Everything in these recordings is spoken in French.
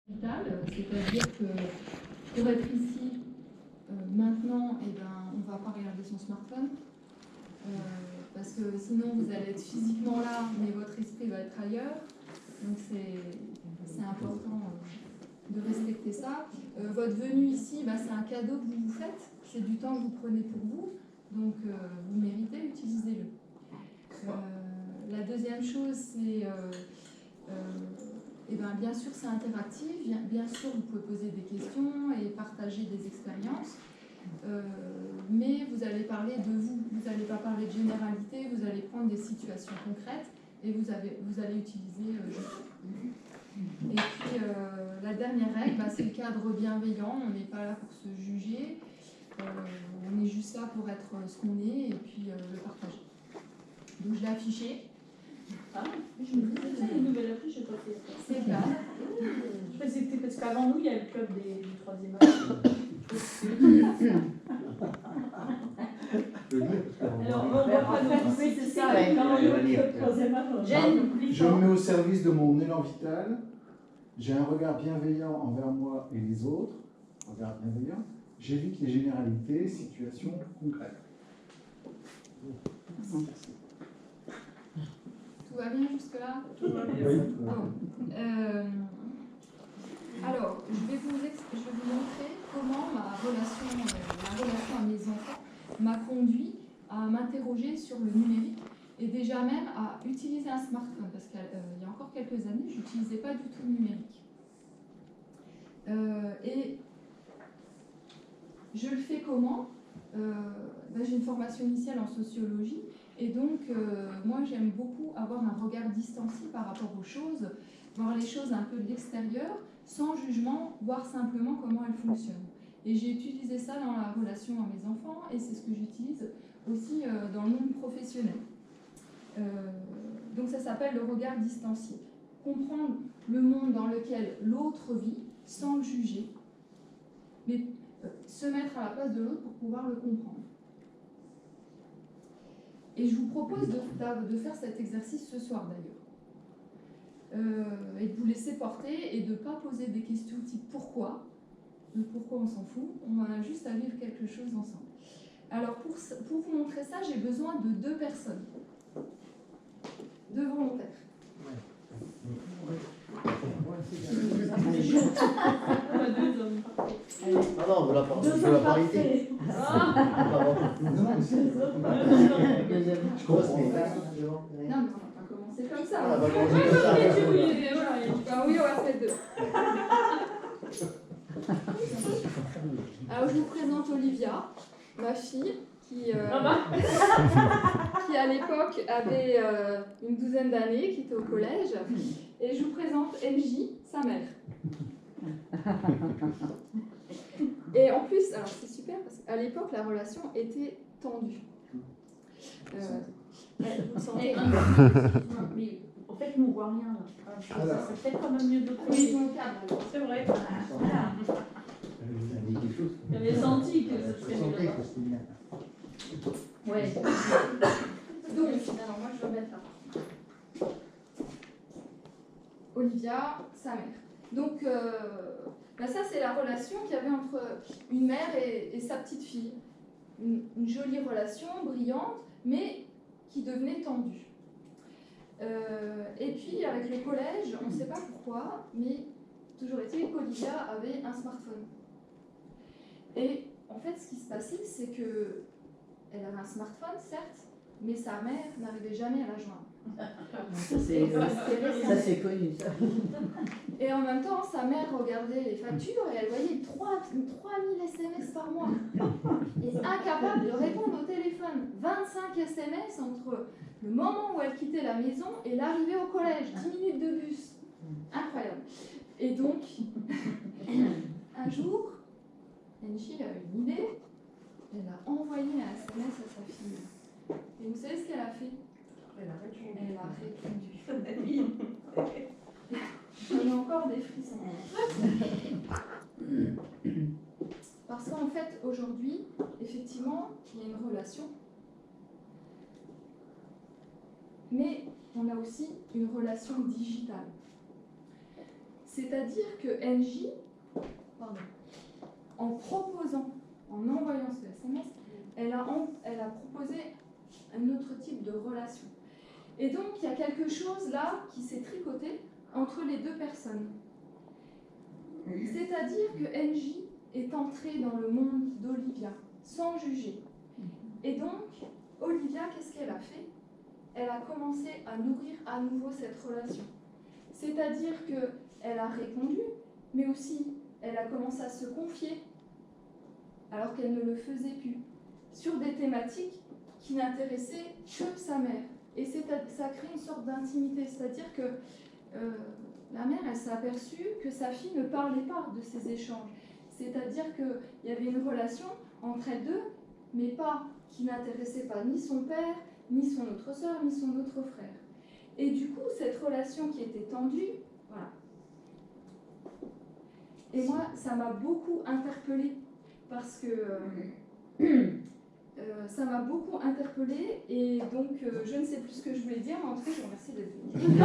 C'est-à-dire que pour être ici maintenant, eh ben, on ne va pas regarder son smartphone parce que sinon vous allez être physiquement là, mais votre esprit va être ailleurs. Donc c'est important de respecter ça. Votre venue ici, bah, c'est un cadeau que vous vous faites, c'est du temps que vous prenez pour vous, donc vous méritez, utilisez-le. La deuxième chose, c'est et ben, bien sûr c'est interactif, bien sûr vous pouvez poser des questions et partager des expériences, mais vous allez parler de vous n'allez pas parler de généralité, vous allez prendre des situations concrètes et vous allez utiliser et puis la dernière règle, bah, c'est le cadre bienveillant, on n'est pas là pour se juger, on est juste là pour être ce qu'on est et puis le partager. Donc je l'ai affiché. Ah, je me disais, c'est une nouvelle affiche, je n'ai pas fait. C'est le cadre. Je pensais que c'était parce qu'avant nous, il y a le club du 3e âge. Alors, on va pas nous couper, c'est ça. Quand on est au 3e âge, je me mets au service de mon élan vital. J'ai un regard bienveillant envers moi et les autres. Regard bienveillant. J'évite les généralités, situations concrètes. Tout va bien jusque-là? Tout va bien. Oui. Bon. Alors, je vais vous montrer comment la relation à mes enfants m'a conduit à m'interroger sur le numérique et déjà même à utiliser un smartphone, parce qu'il y a encore quelques années, je n'utilisais pas du tout le numérique. Et je le fais comment? J'ai une formation initiale en sociologie, et donc moi j'aime beaucoup avoir un regard distancié par rapport aux choses, voir les choses un peu de l'extérieur, sans jugement, voir simplement comment elles fonctionnent. Et j'ai utilisé ça dans la relation à mes enfants, et c'est ce que j'utilise aussi dans le monde professionnel. Donc ça s'appelle le regard distancié. Comprendre le monde dans lequel l'autre vit sans le juger, mais se mettre à la place de l'autre pour pouvoir le comprendre. Et je vous propose de faire cet exercice ce soir d'ailleurs. Et de vous laisser porter et de ne pas poser des questions type pourquoi. Le pourquoi on s'en fout, on a juste à vivre quelque chose ensemble. Alors pour vous montrer ça, j'ai besoin de 2 personnes. 2 volontaires. Ah non, on veut la parité. Je comprends. Non, mais on va pas commencer comme ça. On va commencer comme ça. Oui, on va faire 2. Alors je vous présente Olivia, ma fille, qui à l'époque avait une douzaine d'années, qui était au collège. Et je vous présente MJ, sa mère. Et en plus, alors c'est super parce qu'à l'époque la relation était tendue. Vous le sentez? Mais en fait, nous, on ne voit rien là. C'est peut-être quand même mieux de l'autre côté. Oui, ils sont au cadre. C'est vrai. Voilà. J'avais senti que ce serait mieux là-bas. Ouais. Donc, alors moi je vais mettre là. Olivia, sa mère. Donc, ça c'est la relation qu'il y avait entre une mère et sa petite fille. Une jolie relation, brillante, mais qui devenait tendue. Et puis avec le collège, on ne sait pas pourquoi, mais toujours est-il qu'Olivia avait un smartphone. Et en fait, ce qui se passait, c'est que elle avait un smartphone, certes, mais sa mère n'arrivait jamais à la joindre. Ça c'est connu ça. Et en même temps, sa mère regardait les factures et elle voyait 3000 SMS par mois. Et incapable de répondre au téléphone. 25 SMS entre le moment où elle quittait la maison et l'arrivée au collège. 10 minutes de bus. Incroyable. Et donc, un jour, Angie a eu une idée. Elle a envoyé un SMS à sa fille. Et vous savez ce qu'elle a fait? Elle a répondu. J'en ai encore des frissons. Parce qu'en fait, aujourd'hui, effectivement, il y a une relation. Mais on a aussi une relation digitale. C'est-à-dire que NJ, en proposant, en envoyant ce SMS, elle a proposé un autre type de relation. Et donc, il y a quelque chose là qui s'est tricoté entre les deux personnes. C'est-à-dire que NJ est entrée dans le monde d'Olivia sans juger. Et donc, Olivia, qu'est-ce qu'elle a fait? Elle a commencé à nourrir à nouveau cette relation. C'est-à-dire qu'elle a répondu, mais aussi elle a commencé à se confier, alors qu'elle ne le faisait plus, sur des thématiques qui n'intéressaient que sa mère. Et ça crée une sorte d'intimité, c'est-à-dire que la mère, elle s'est aperçue que sa fille ne parlait pas de ces échanges. C'est-à-dire qu'il y avait une relation entre elles deux, mais pas qui n'intéressait pas ni son père, ni son autre sœur, ni son autre frère. Et du coup, cette relation qui était tendue, voilà. Et moi, ça m'a beaucoup interpellée, parce que ça m'a beaucoup interpellée, et donc je ne sais plus ce que je voulais dire, mais en tout cas, je vous remercie d'être venu.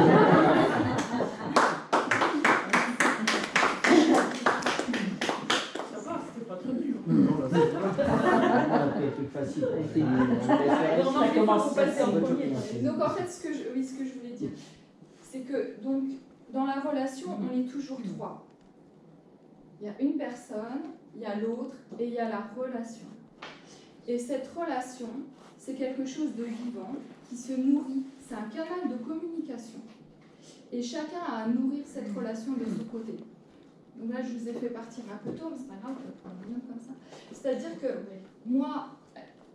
Ça va, c'était pas trop dur. Facile. Ça commence à passer en premier. Donc en fait, ce que je voulais dire, c'est que donc, dans la relation, on est toujours trois. Il y a une personne, il y a l'autre, et il y a la relation. Et cette relation, c'est quelque chose de vivant, qui se nourrit, c'est un canal de communication. Et chacun a à nourrir cette relation de son côté. Donc là, je vous ai fait partir un peu tôt, mais c'est pas grave, on va bien comme ça. C'est-à-dire que moi,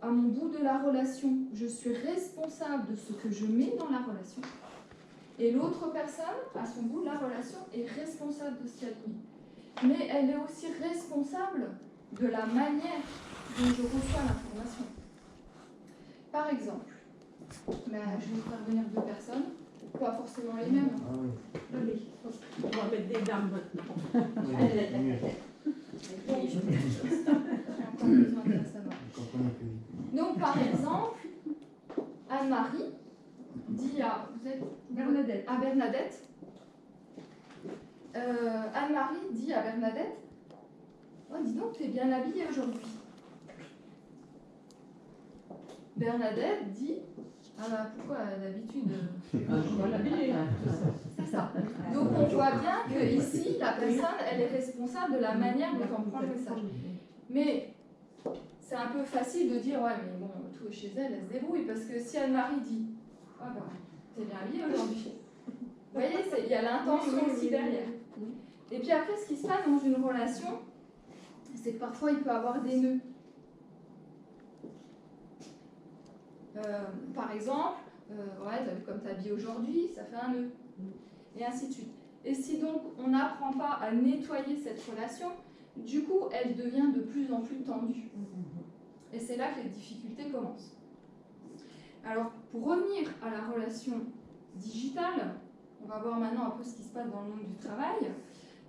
à mon bout de la relation, je suis responsable de ce que je mets dans la relation. Et l'autre personne, à son bout de la relation, est responsable de ce qu'elle met. Mais elle est aussi responsable de la manière dont je reçois l'information. Par exemple, je vais vous faire venir deux personnes, pas forcément les mêmes. Allez, on va mettre des dames maintenant. J'ai encore besoin de personnes. Donc, par exemple, Anne-Marie dit à Bernadette. Anne-Marie dit à Bernadette, oh, dis donc, tu es bien habillée aujourd'hui. Bernadette dit, ah bah pourquoi d'habitude je dois l'habiller. C'est ça. Donc on voit bien que ici, la personne, elle est responsable de la manière dont on prend le message. Mais c'est un peu facile de dire, ouais, mais bon, tout est chez elle, elle se débrouille. Parce que si Anne-Marie dit, ah bah, t'es bien habillée aujourd'hui. Vous voyez, il y a l'intention aussi derrière. Et puis après, ce qui se passe dans une relation, c'est que parfois il peut y avoir des nœuds. Par exemple, ouais, t'as vu comme t'es habillée aujourd'hui, ça fait un nœud. Et ainsi de suite. Et si donc on n'apprend pas à nettoyer cette relation, du coup, elle devient de plus en plus tendue. Et c'est là que les difficultés commencent. Alors, pour revenir à la relation digitale, on va voir maintenant un peu ce qui se passe dans le monde du travail.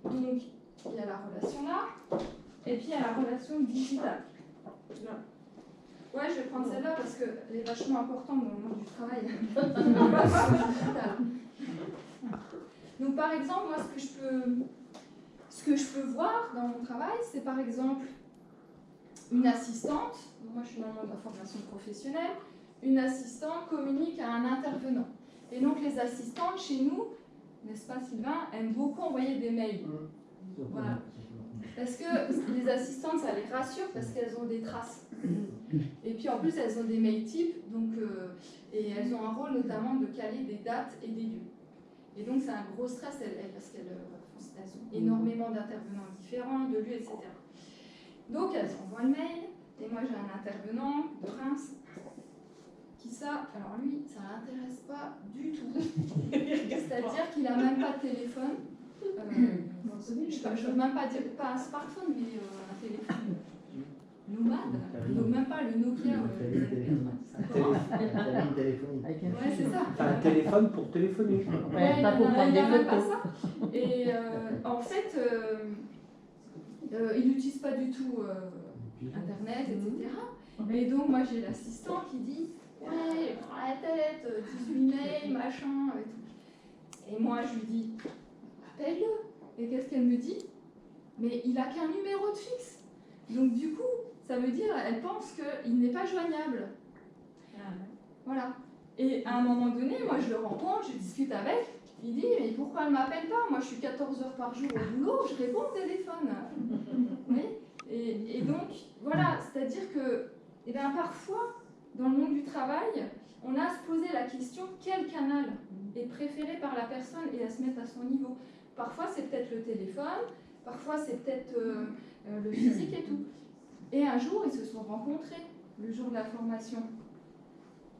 Donc, il y a la relation là, et puis il y a la relation digitale. Là. Ouais, je vais prendre celle-là parce qu'elle est vachement importante dans le monde du travail. Donc, par exemple, moi, ce que je peux voir dans mon travail, c'est par exemple une assistante. Moi, je suis dans le monde de la formation professionnelle. Une assistante communique à un intervenant. Et donc, les assistantes chez nous, n'est-ce pas, Sylvain, aiment beaucoup envoyer des mails. Voilà. Parce que les assistantes, ça les rassure parce qu'elles ont des traces. Et puis en plus, elles ont des mails types, donc, et elles ont un rôle notamment de caler des dates et des lieux. Et donc c'est un gros stress parce qu'elles ont énormément d'intervenants différents, de lieux, etc. Donc elles envoient le mail, et moi j'ai un intervenant de Reims qui alors lui, ça ne l'intéresse pas du tout. C'est-à-dire qu'il n'a même pas de téléphone. Je ne veux même pas dire, pas un smartphone, mais un téléphone nomade. Donc même pas le Nokia. Un téléphone. Ouais, c'est ça. T'as un téléphone pour téléphoner. Ouais, pas pour prendre des photos. Pas ça. Et en fait, il n'utilise pas du tout Internet, etc. Et donc moi j'ai l'assistant qui dit ouais, prends la tête, 18 mails, machin. Et moi je lui dis appelle-le. Et qu'est-ce qu'elle me dit? Mais il n'a qu'un numéro de fixe. Donc du coup, ça veut dire, elle pense qu'il n'est pas joignable. Voilà. Et à un moment donné, moi je le rencontre, je discute avec, il dit, mais pourquoi elle ne m'appelle pas? Moi je suis 14 heures par jour au boulot, je réponds au téléphone. Oui. Et donc, voilà, c'est-à-dire que eh bien, parfois, dans le monde du travail, on a à se poser la question, quel canal est préféré par la personne et à se mettre à son niveau. Parfois c'est peut-être le téléphone, parfois c'est peut-être le physique et tout. Et un jour, ils se sont rencontrés, le jour de la formation.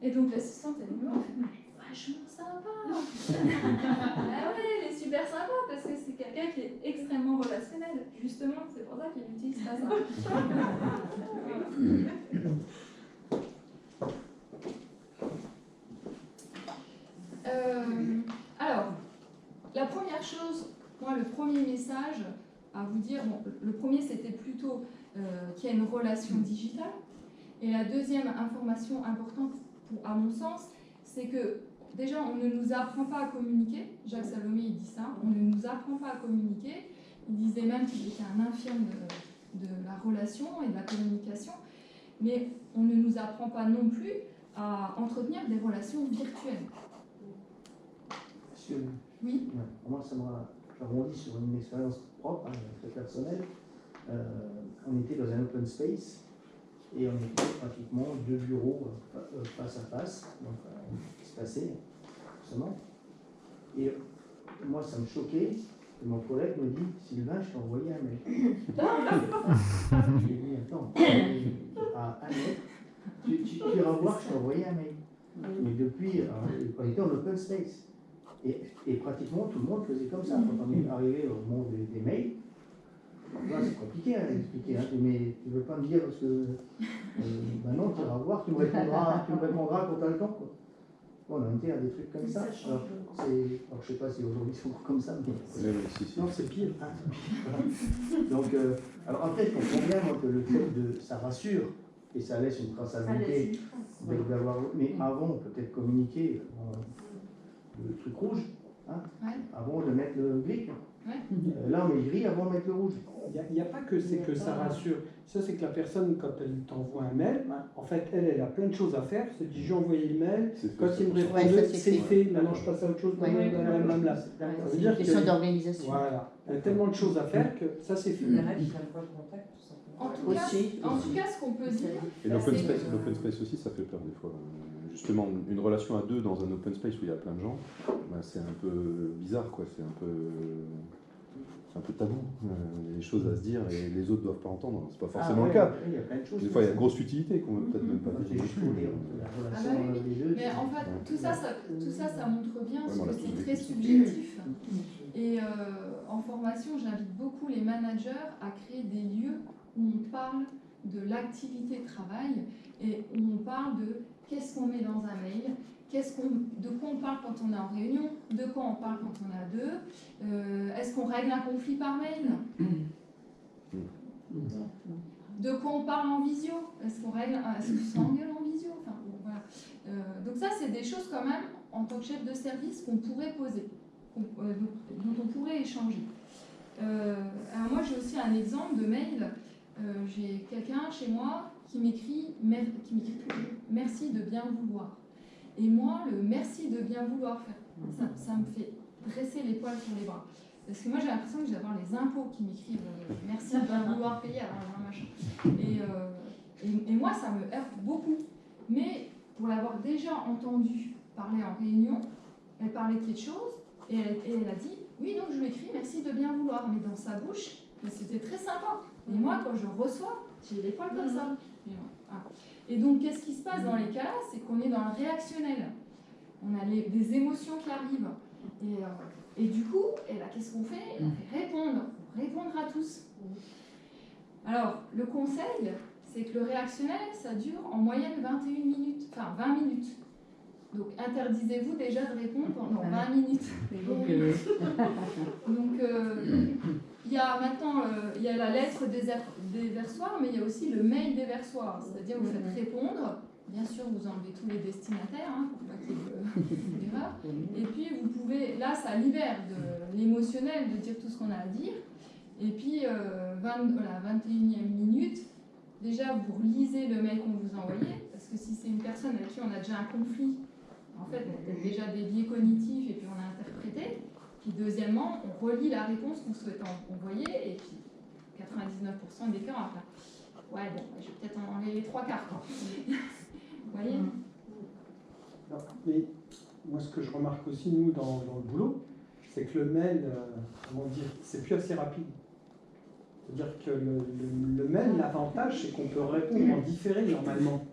Et donc l'assistante, elle me dit, vachement sympa. Ah ouais, elle est super sympa parce que c'est quelqu'un qui est extrêmement relationnel. Justement, c'est pour ça qu'il utilise pas ça. Alors, la première chose, moi, le premier message à vous dire, bon, le premier c'était plutôt qu'il y a une relation digitale. Et la deuxième information importante, à mon sens, c'est que déjà on ne nous apprend pas à communiquer. Jacques Salomé il dit ça, on ne nous apprend pas à communiquer. Il disait même qu'il était un infirme de la relation et de la communication. Mais on ne nous apprend pas non plus à entretenir des relations virtuelles. Oui. Moi, je rebondis sur une expérience propre, très personnelle. On était dans un open space et on était pratiquement 2 bureaux face à face, donc espacés, justement. Et moi, ça me choquait que mon collègue me dit, Sylvain, je t'ai envoyé un mail. Je lui ai dit, attends, à un mètre, tu iras voir, je t'ai envoyé un mail. Mais depuis, on était en open space. Et pratiquement tout le monde faisait comme ça. Quand on est arrivé au monde des mails, c'est compliqué à expliquer. Hein, mais tu ne veux pas me dire parce que maintenant tu iras voir, tu me répondras quand tu as le temps. Quoi. Bon, on a été à des trucs comme ça. Alors, je ne sais pas si aujourd'hui c'est encore comme ça, mais non, c'est pire. Hein, voilà. Donc, alors après, je comprends bien moi, que le fait ça rassure et ça laisse une traçabilité. Mais avant, peut-être communiquer. Le truc rouge, hein, avant de mettre le gris. Là, on met le gris avant de mettre le rouge. Il n'y a pas que c'est que ça rassure. Ça, c'est que la personne, quand elle t'envoie un mail, en fait, elle a plein de choses à faire. Elle se dit, j'ai envoyé le mail. Quand il me répond, c'est fait. Maintenant, je passe à autre chose. Ça veut dire une question d'organisation. Voilà. Elle a tellement de choses à faire que ça, c'est fait. En tout cas, ce qu'on peut dire... Et l'open space aussi, ça fait peur des fois. Justement, une relation à deux dans un open space où il y a plein de gens, bah, c'est un peu bizarre, quoi. C'est un peu tabou. Il y a des choses à se dire et les autres ne doivent pas entendre. C'est pas forcément le cas. Il y a plein de choses. Des fois, il y a grosse utilité qu'on ne veut peut-être même pas dire. Mais en fait, tout ça, ça montre bien ce que c'est très subjectif. Et en formation, j'invite beaucoup les managers à créer des lieux où on parle de l'activité de travail et où on parle de qu'est-ce qu'on met dans un mail, de quoi on parle quand on est en réunion, de quoi on parle quand on est à deux, est-ce qu'on règle un conflit par mail, de quoi on parle en visio, est-ce qu'on s'engueule en visio, enfin, bon, voilà. Donc ça, c'est des choses quand même, en tant que chef de service, qu'on pourrait poser, dont on pourrait échanger. Alors moi, j'ai aussi un exemple de mail. J'ai quelqu'un chez moi qui m'écrit merci de bien vouloir. Et moi, le merci de bien vouloir, ça me fait dresser les poils sur les bras. Parce que moi, j'ai l'impression que je vais avoir les impôts qui m'écrivent merci de bien vouloir payer, alors machin. Et moi, ça me heurte beaucoup. Mais pour l'avoir déjà entendu parler en réunion, elle parlait de quelque chose et elle a dit oui, donc je lui écris merci de bien vouloir. Mais dans sa bouche, c'était très sympa. Et moi, quand je reçois, j'ai les poils comme ça. Et donc, qu'est-ce qui se passe dans les cas-là? C'est qu'on est dans le réactionnel. On a des émotions qui arrivent. Et du coup, qu'est-ce qu'on fait? On fait répondre à tous. Alors, le conseil, c'est que le réactionnel, ça dure en moyenne 21 minutes, enfin 20 minutes. Donc, interdisez-vous déjà de répondre pendant 20 minutes. Donc, il y a maintenant il y a la lettre déversoir, mais il y a aussi le mail déversoir. C'est-à-dire, vous faites répondre bien sûr, vous enlevez tous les destinataires, hein, pour pas qu'il y ait d'erreur. Et puis, vous pouvez, là, ça libère de l'émotionnel de dire tout ce qu'on a à dire. Et puis, 21e minute, déjà, vous relisez le mail qu'on vous a envoyé, parce que si c'est une personne avec qui on a déjà un conflit, en fait, on a peut-être déjà des biais cognitifs et puis on a interprété. Puis deuxièmement, on relit la réponse qu'on souhaite envoyer et puis 99% des cas, on va faire ouais, bon, je vais peut-être en enlever les 3 quarts. Quoi. Vous voyez? Alors, mais moi, ce que je remarque aussi, nous, dans le boulot, c'est que le mail, comment dire, c'est plus assez rapide. C'est-à-dire que le mail, l'avantage, c'est qu'on peut répondre en différé normalement.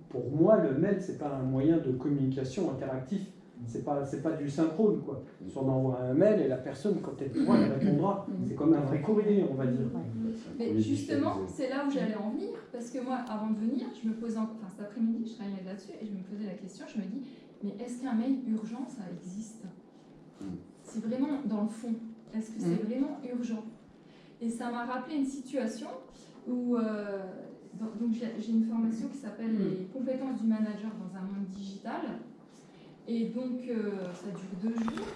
Pour moi, le mail, c'est pas un moyen de communication interactif. C'est pas du synchrone, quoi. Si on envoie un mail et la personne, quand elle pourra, elle répondra. C'est comme un vrai courrier, on va dire. Mais justement, c'est là où j'allais en venir, parce que moi, avant de venir, je me posais, cet après-midi, je travaillais là-dessus et je me posais la question, je me dis, mais est-ce qu'un mail urgent, ça existe? C'est vraiment dans le fond. Est-ce que c'est vraiment urgent? Et ça m'a rappelé une situation où donc j'ai une formation qui s'appelle les compétences du manager dans un monde digital. Et donc ça dure 2 jours.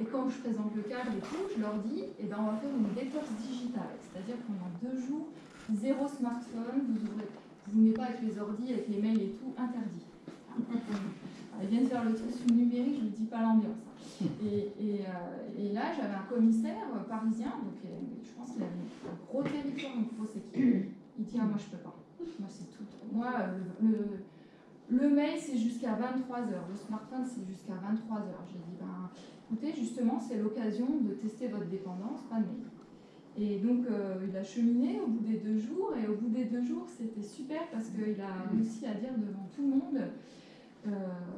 Et quand je présente le cadre et tout, je leur dis, eh ben, on va faire une détox digitale. C'est-à-dire pendant 2 jours, 0 smartphone, vous n'êtes pas avec les ordis, avec les mails et tout, interdit. Ils viennent faire le truc sur le numérique, je ne vous dis pas l'ambiance. Et là, j'avais un commissaire parisien, donc je pense qu'il avait un gros territoire en grosse équipe. Il dit, ah, moi je peux pas. Moi c'est tout. Moi, le mail c'est jusqu'à 23h, le smartphone c'est jusqu'à 23h. J'ai dit, ben écoutez, justement, c'est l'occasion de tester votre dépendance, pas de mail. Et donc, il a cheminé au bout des 2 jours, et au bout des 2 jours, c'était super parce qu'il a réussi à dire devant tout le monde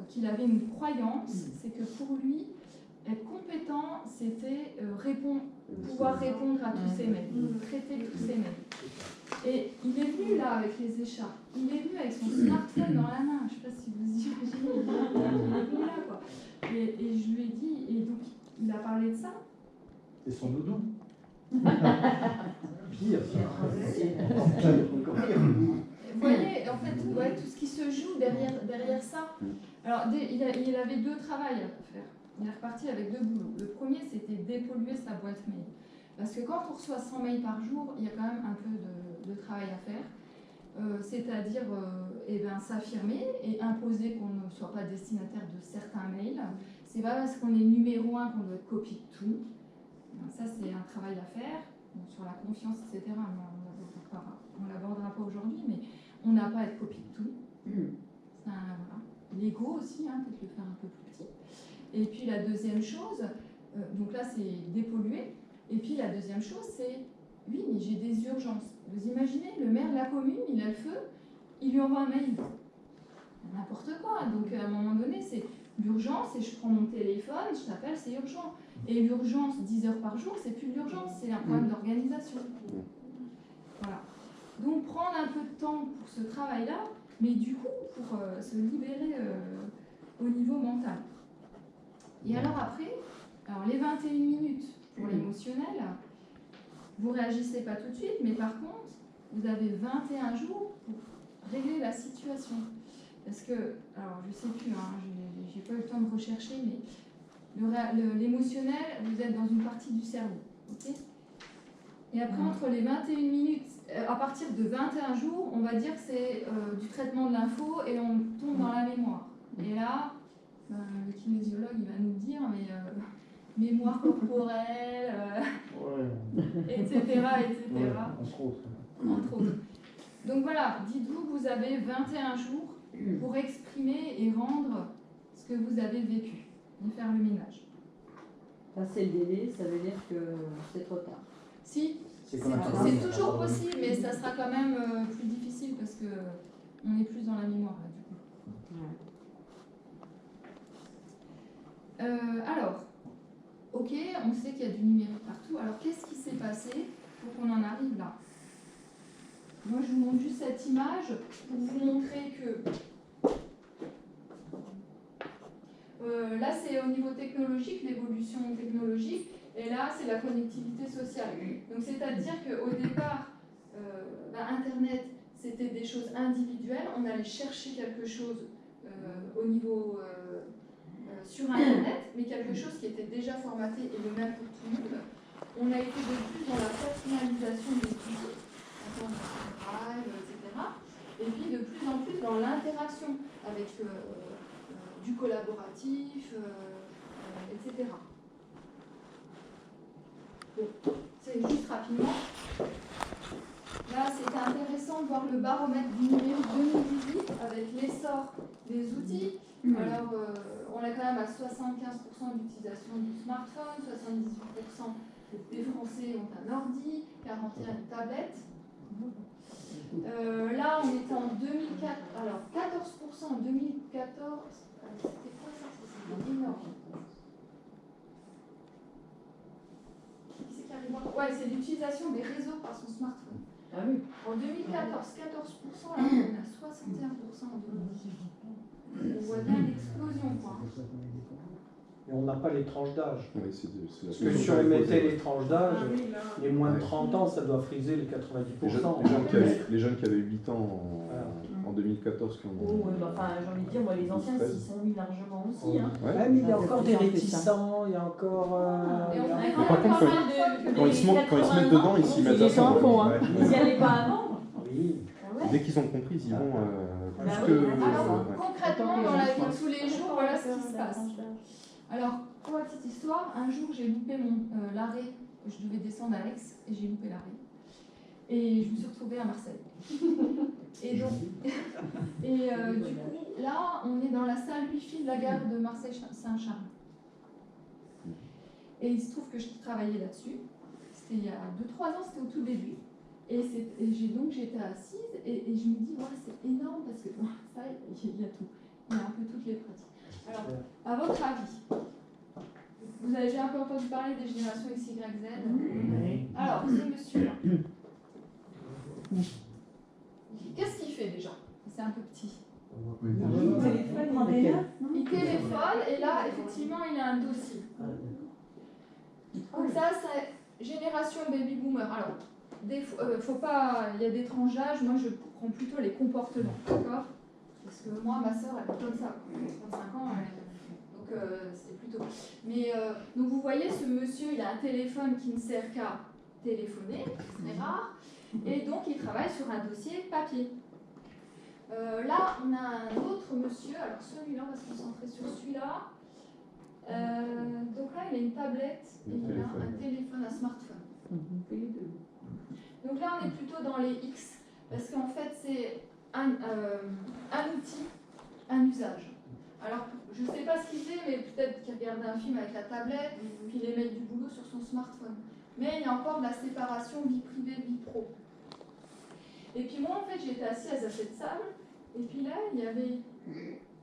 qu'il avait une croyance, c'est que pour lui, être compétent, c'était pouvoir répondre à tous ses mails, traiter tous ses mails. Et il est venu là avec les écharpes, il est venu avec son smartphone dans la main, je ne sais pas si vous imaginez, il est venu là quoi. Et je lui ai dit, et donc il a parlé de ça. C'est son doudou. Pire. Vous voyez, en fait, ouais, tout ce qui se joue derrière ça. Alors, il avait 2 travails à faire. Il est reparti avec 2 boulots. Le premier, c'était dépolluer sa boîte mail. Parce que quand on reçoit 100 mails par jour, il y a quand même un peu de travail à faire. C'est-à-dire s'affirmer et imposer qu'on ne soit pas destinataire de certains mails. C'est pas parce qu'on est numéro 1 qu'on doit être copie de tout. Ça, c'est un travail à faire. Bon, sur la confiance, etc., on ne l'abordera pas aujourd'hui, mais on n'a pas à être copie de tout. Voilà. L'ego aussi, hein, peut-être le faire un peu plus petit. Et puis la deuxième chose, donc là c'est dépolluer. Et puis la deuxième chose, c'est, oui, mais j'ai des urgences. Vous imaginez, le maire de la commune, il a le feu, il lui envoie un mail. N'importe quoi. Donc à un moment donné, c'est l'urgence, et je prends mon téléphone, je t'appelle, c'est urgent. Et l'urgence, 10 heures par jour, c'est plus de l'urgence, c'est un problème d'organisation. Voilà. Donc prendre un peu de temps pour ce travail-là, mais du coup, pour se libérer au niveau mental. Et alors après, les 21 minutes pour l'émotionnel, vous ne réagissez pas tout de suite, mais par contre, vous avez 21 jours pour régler la situation. Parce que, alors je ne sais plus, hein, j'ai pas eu le temps de rechercher, mais l'émotionnel, vous êtes dans une partie du cerveau. Okay, et après, entre les 21 minutes, à partir de 21 jours, on va dire que c'est du traitement de l'info et on tombe dans la mémoire. Et là, le kinésiologue, il va nous dire, mais mémoire corporelle, etc. Entre autres. Donc voilà, dites-vous que vous avez 21 jours pour exprimer et rendre ce que vous avez vécu, et faire le ménage. Passer le délai, ça veut dire que c'est trop tard. Si, c'est toujours possible, mais ça sera quand même plus difficile parce que on est plus dans la mémoire là, du coup. Alors, ok, on sait qu'il y a du numérique partout. Alors, qu'est-ce qui s'est passé pour qu'on en arrive là? Moi, je vous montre juste cette image pour vous montrer que là, c'est au niveau technologique, l'évolution technologique, et là, c'est la connectivité sociale. Donc, c'est-à-dire qu'au départ, Internet, c'était des choses individuelles. On allait chercher quelque chose au niveau sur Internet, mais quelque chose qui était déjà formaté et le même pour tout le monde. On a été de plus dans la personnalisation des outils, etc. Et puis de plus en plus dans l'interaction avec du collaboratif, etc. Bon, c'est juste rapidement. Là, c'était intéressant de voir le baromètre du numérique 2018 avec l'essor des outils. Alors, on est quand même à 75% d'utilisation du smartphone, 78% des Français ont un ordi, 41% une tablette. Là, on était en 2004, alors 14% en 2014. C'était quoi ça? C'était énorme. Ouais, c'est l'utilisation des réseaux par son smartphone. Ah oui. En 2014, 14%, là, on est à 61% en 2018. On voit bien l'explosion, quoi. Et on n'a pas les tranches d'âge. Oui, Parce que si on mettait les tranches d'âge, les moins de 30 ans, ça doit friser les 90%. Les jeunes qui avaient 8 ans en 2014, qui ont... Enfin, j'ai envie de dire, moi, les anciens s'y sont mis largement aussi. Hein. Ouais. Même il y a encore des réticents, il y a encore... Et on Mais par contre, quand ils se mettent dedans, ils s'y mettent à fond. Ils n'y allaient pas avant. Oui. Dès qu'ils ont compris, ils y vont plus oui. que... Alors, concrètement, dans la vie de tous les jours, voilà ce qui se passe. Alors, pour la petite histoire, un jour, j'ai loupé l'arrêt. Je devais descendre à Aix et j'ai loupé l'arrêt. Et je me suis retrouvée à Marseille. Et donc, du coup, là, on est dans la salle Wi-Fi de la gare de Marseille-Saint-Charles. Et il se trouve que je travaillais là-dessus. C'était il y a 2-3 ans, c'était au tout début. Et j'étais assise et je me dis, ouais, c'est énorme parce que dans ça, il y a tout. Il y a un peu toutes les pratiques. Alors, à votre avis, vous avez déjà un peu entendu parler des générations X, Y, Z? Alors, ce monsieur-là, qu'est-ce qu'il fait déjà? C'est un peu petit. Il téléphone et là, effectivement, il a un dossier. Donc ça, c'est génération baby boomer. Alors, faut pas, il y a des tranches d'âge, moi je prends plutôt les comportements, d'accord? Parce que moi, ma soeur, elle est comme ça, 35 ans, donc c'est plutôt... Mais, donc vous voyez, ce monsieur, il a un téléphone qui ne sert qu'à téléphoner, c'est rare, et donc il travaille sur un dossier papier. Là, on a un autre monsieur, alors celui-là, on va se concentrer sur celui-là. Donc là, il a une tablette et il a un téléphone, un smartphone. Donc là, on est plutôt dans les X, parce qu'en fait, c'est un outil, un usage. Alors, je ne sais pas ce qu'il fait, mais peut-être qu'il regarde un film avec la tablette, puis il met du boulot sur son smartphone. Mais il y a encore de la séparation vie privée, vie pro. Et puis moi, en fait, j'étais assise à cette salle, et puis là, il y avait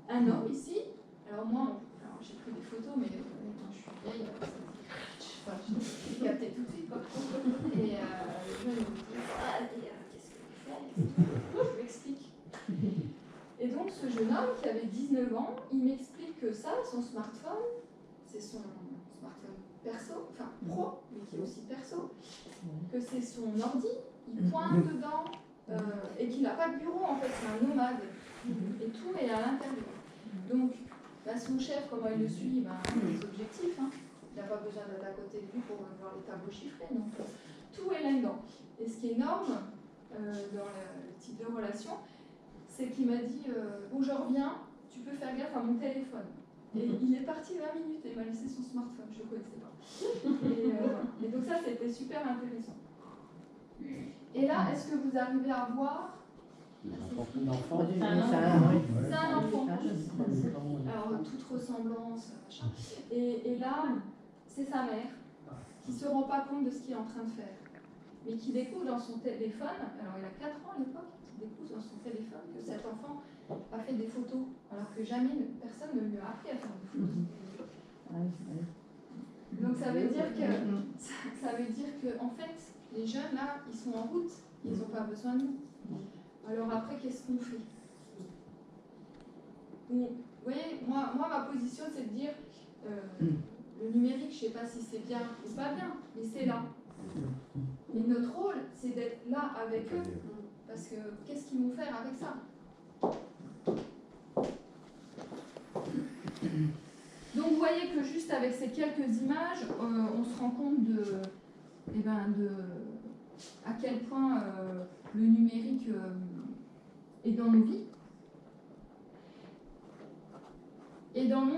un homme ici. Alors moi, j'ai pris des photos, mais quand je suis vieille, j'ai capté tout de suite, quoi. Et le jeune me dit, qu'est-ce que vous faites? Je lui explique. Et donc, ce jeune homme qui avait 19 ans, il m'explique que ça, son smartphone, c'est son smartphone perso, enfin pro, mais qui est aussi perso, que c'est son ordi, il pointe dedans, et qu'il n'a pas de bureau, en fait, c'est un nomade. Et tout est à l'intérieur. Donc, son chef, comment il le suit? Il a des objectifs, hein. Il n'a pas besoin d'être à côté de lui pour voir les tableaux chiffrés. Donc, tout est là-dedans. Et ce qui est énorme dans le type de relation, c'est qu'il m'a dit bon, je reviens, tu peux faire gaffe à mon téléphone. Et il est parti 20 minutes et il m'a laissé son smartphone, je ne le connaissais pas. Et donc, ça, c'était super intéressant. Et là, est-ce que vous arrivez à voir Un enfant. C'est un enfant. Alors, toute ressemblance, machin. Et là, c'est sa mère qui ne se rend pas compte de ce qu'il est en train de faire, mais qui découvre dans son téléphone, alors il a 4 ans à l'époque, qui découvre dans son téléphone que cet enfant a fait des photos, alors que jamais personne ne lui a appris à faire des photos. Donc ça veut dire que en fait, les jeunes là, ils sont en route, ils n'ont pas besoin de nous. Alors après, qu'est-ce qu'on fait? Vous voyez, moi, ma position, c'est de dire le numérique, je ne sais pas si c'est bien ou pas bien, mais c'est là. Et notre rôle, c'est d'être là avec eux. parce que qu'est-ce qu'ils vont faire avec ça? Donc vous voyez que juste avec ces quelques images, on se rend compte à quel point le numérique est dans nos vies. Et dans le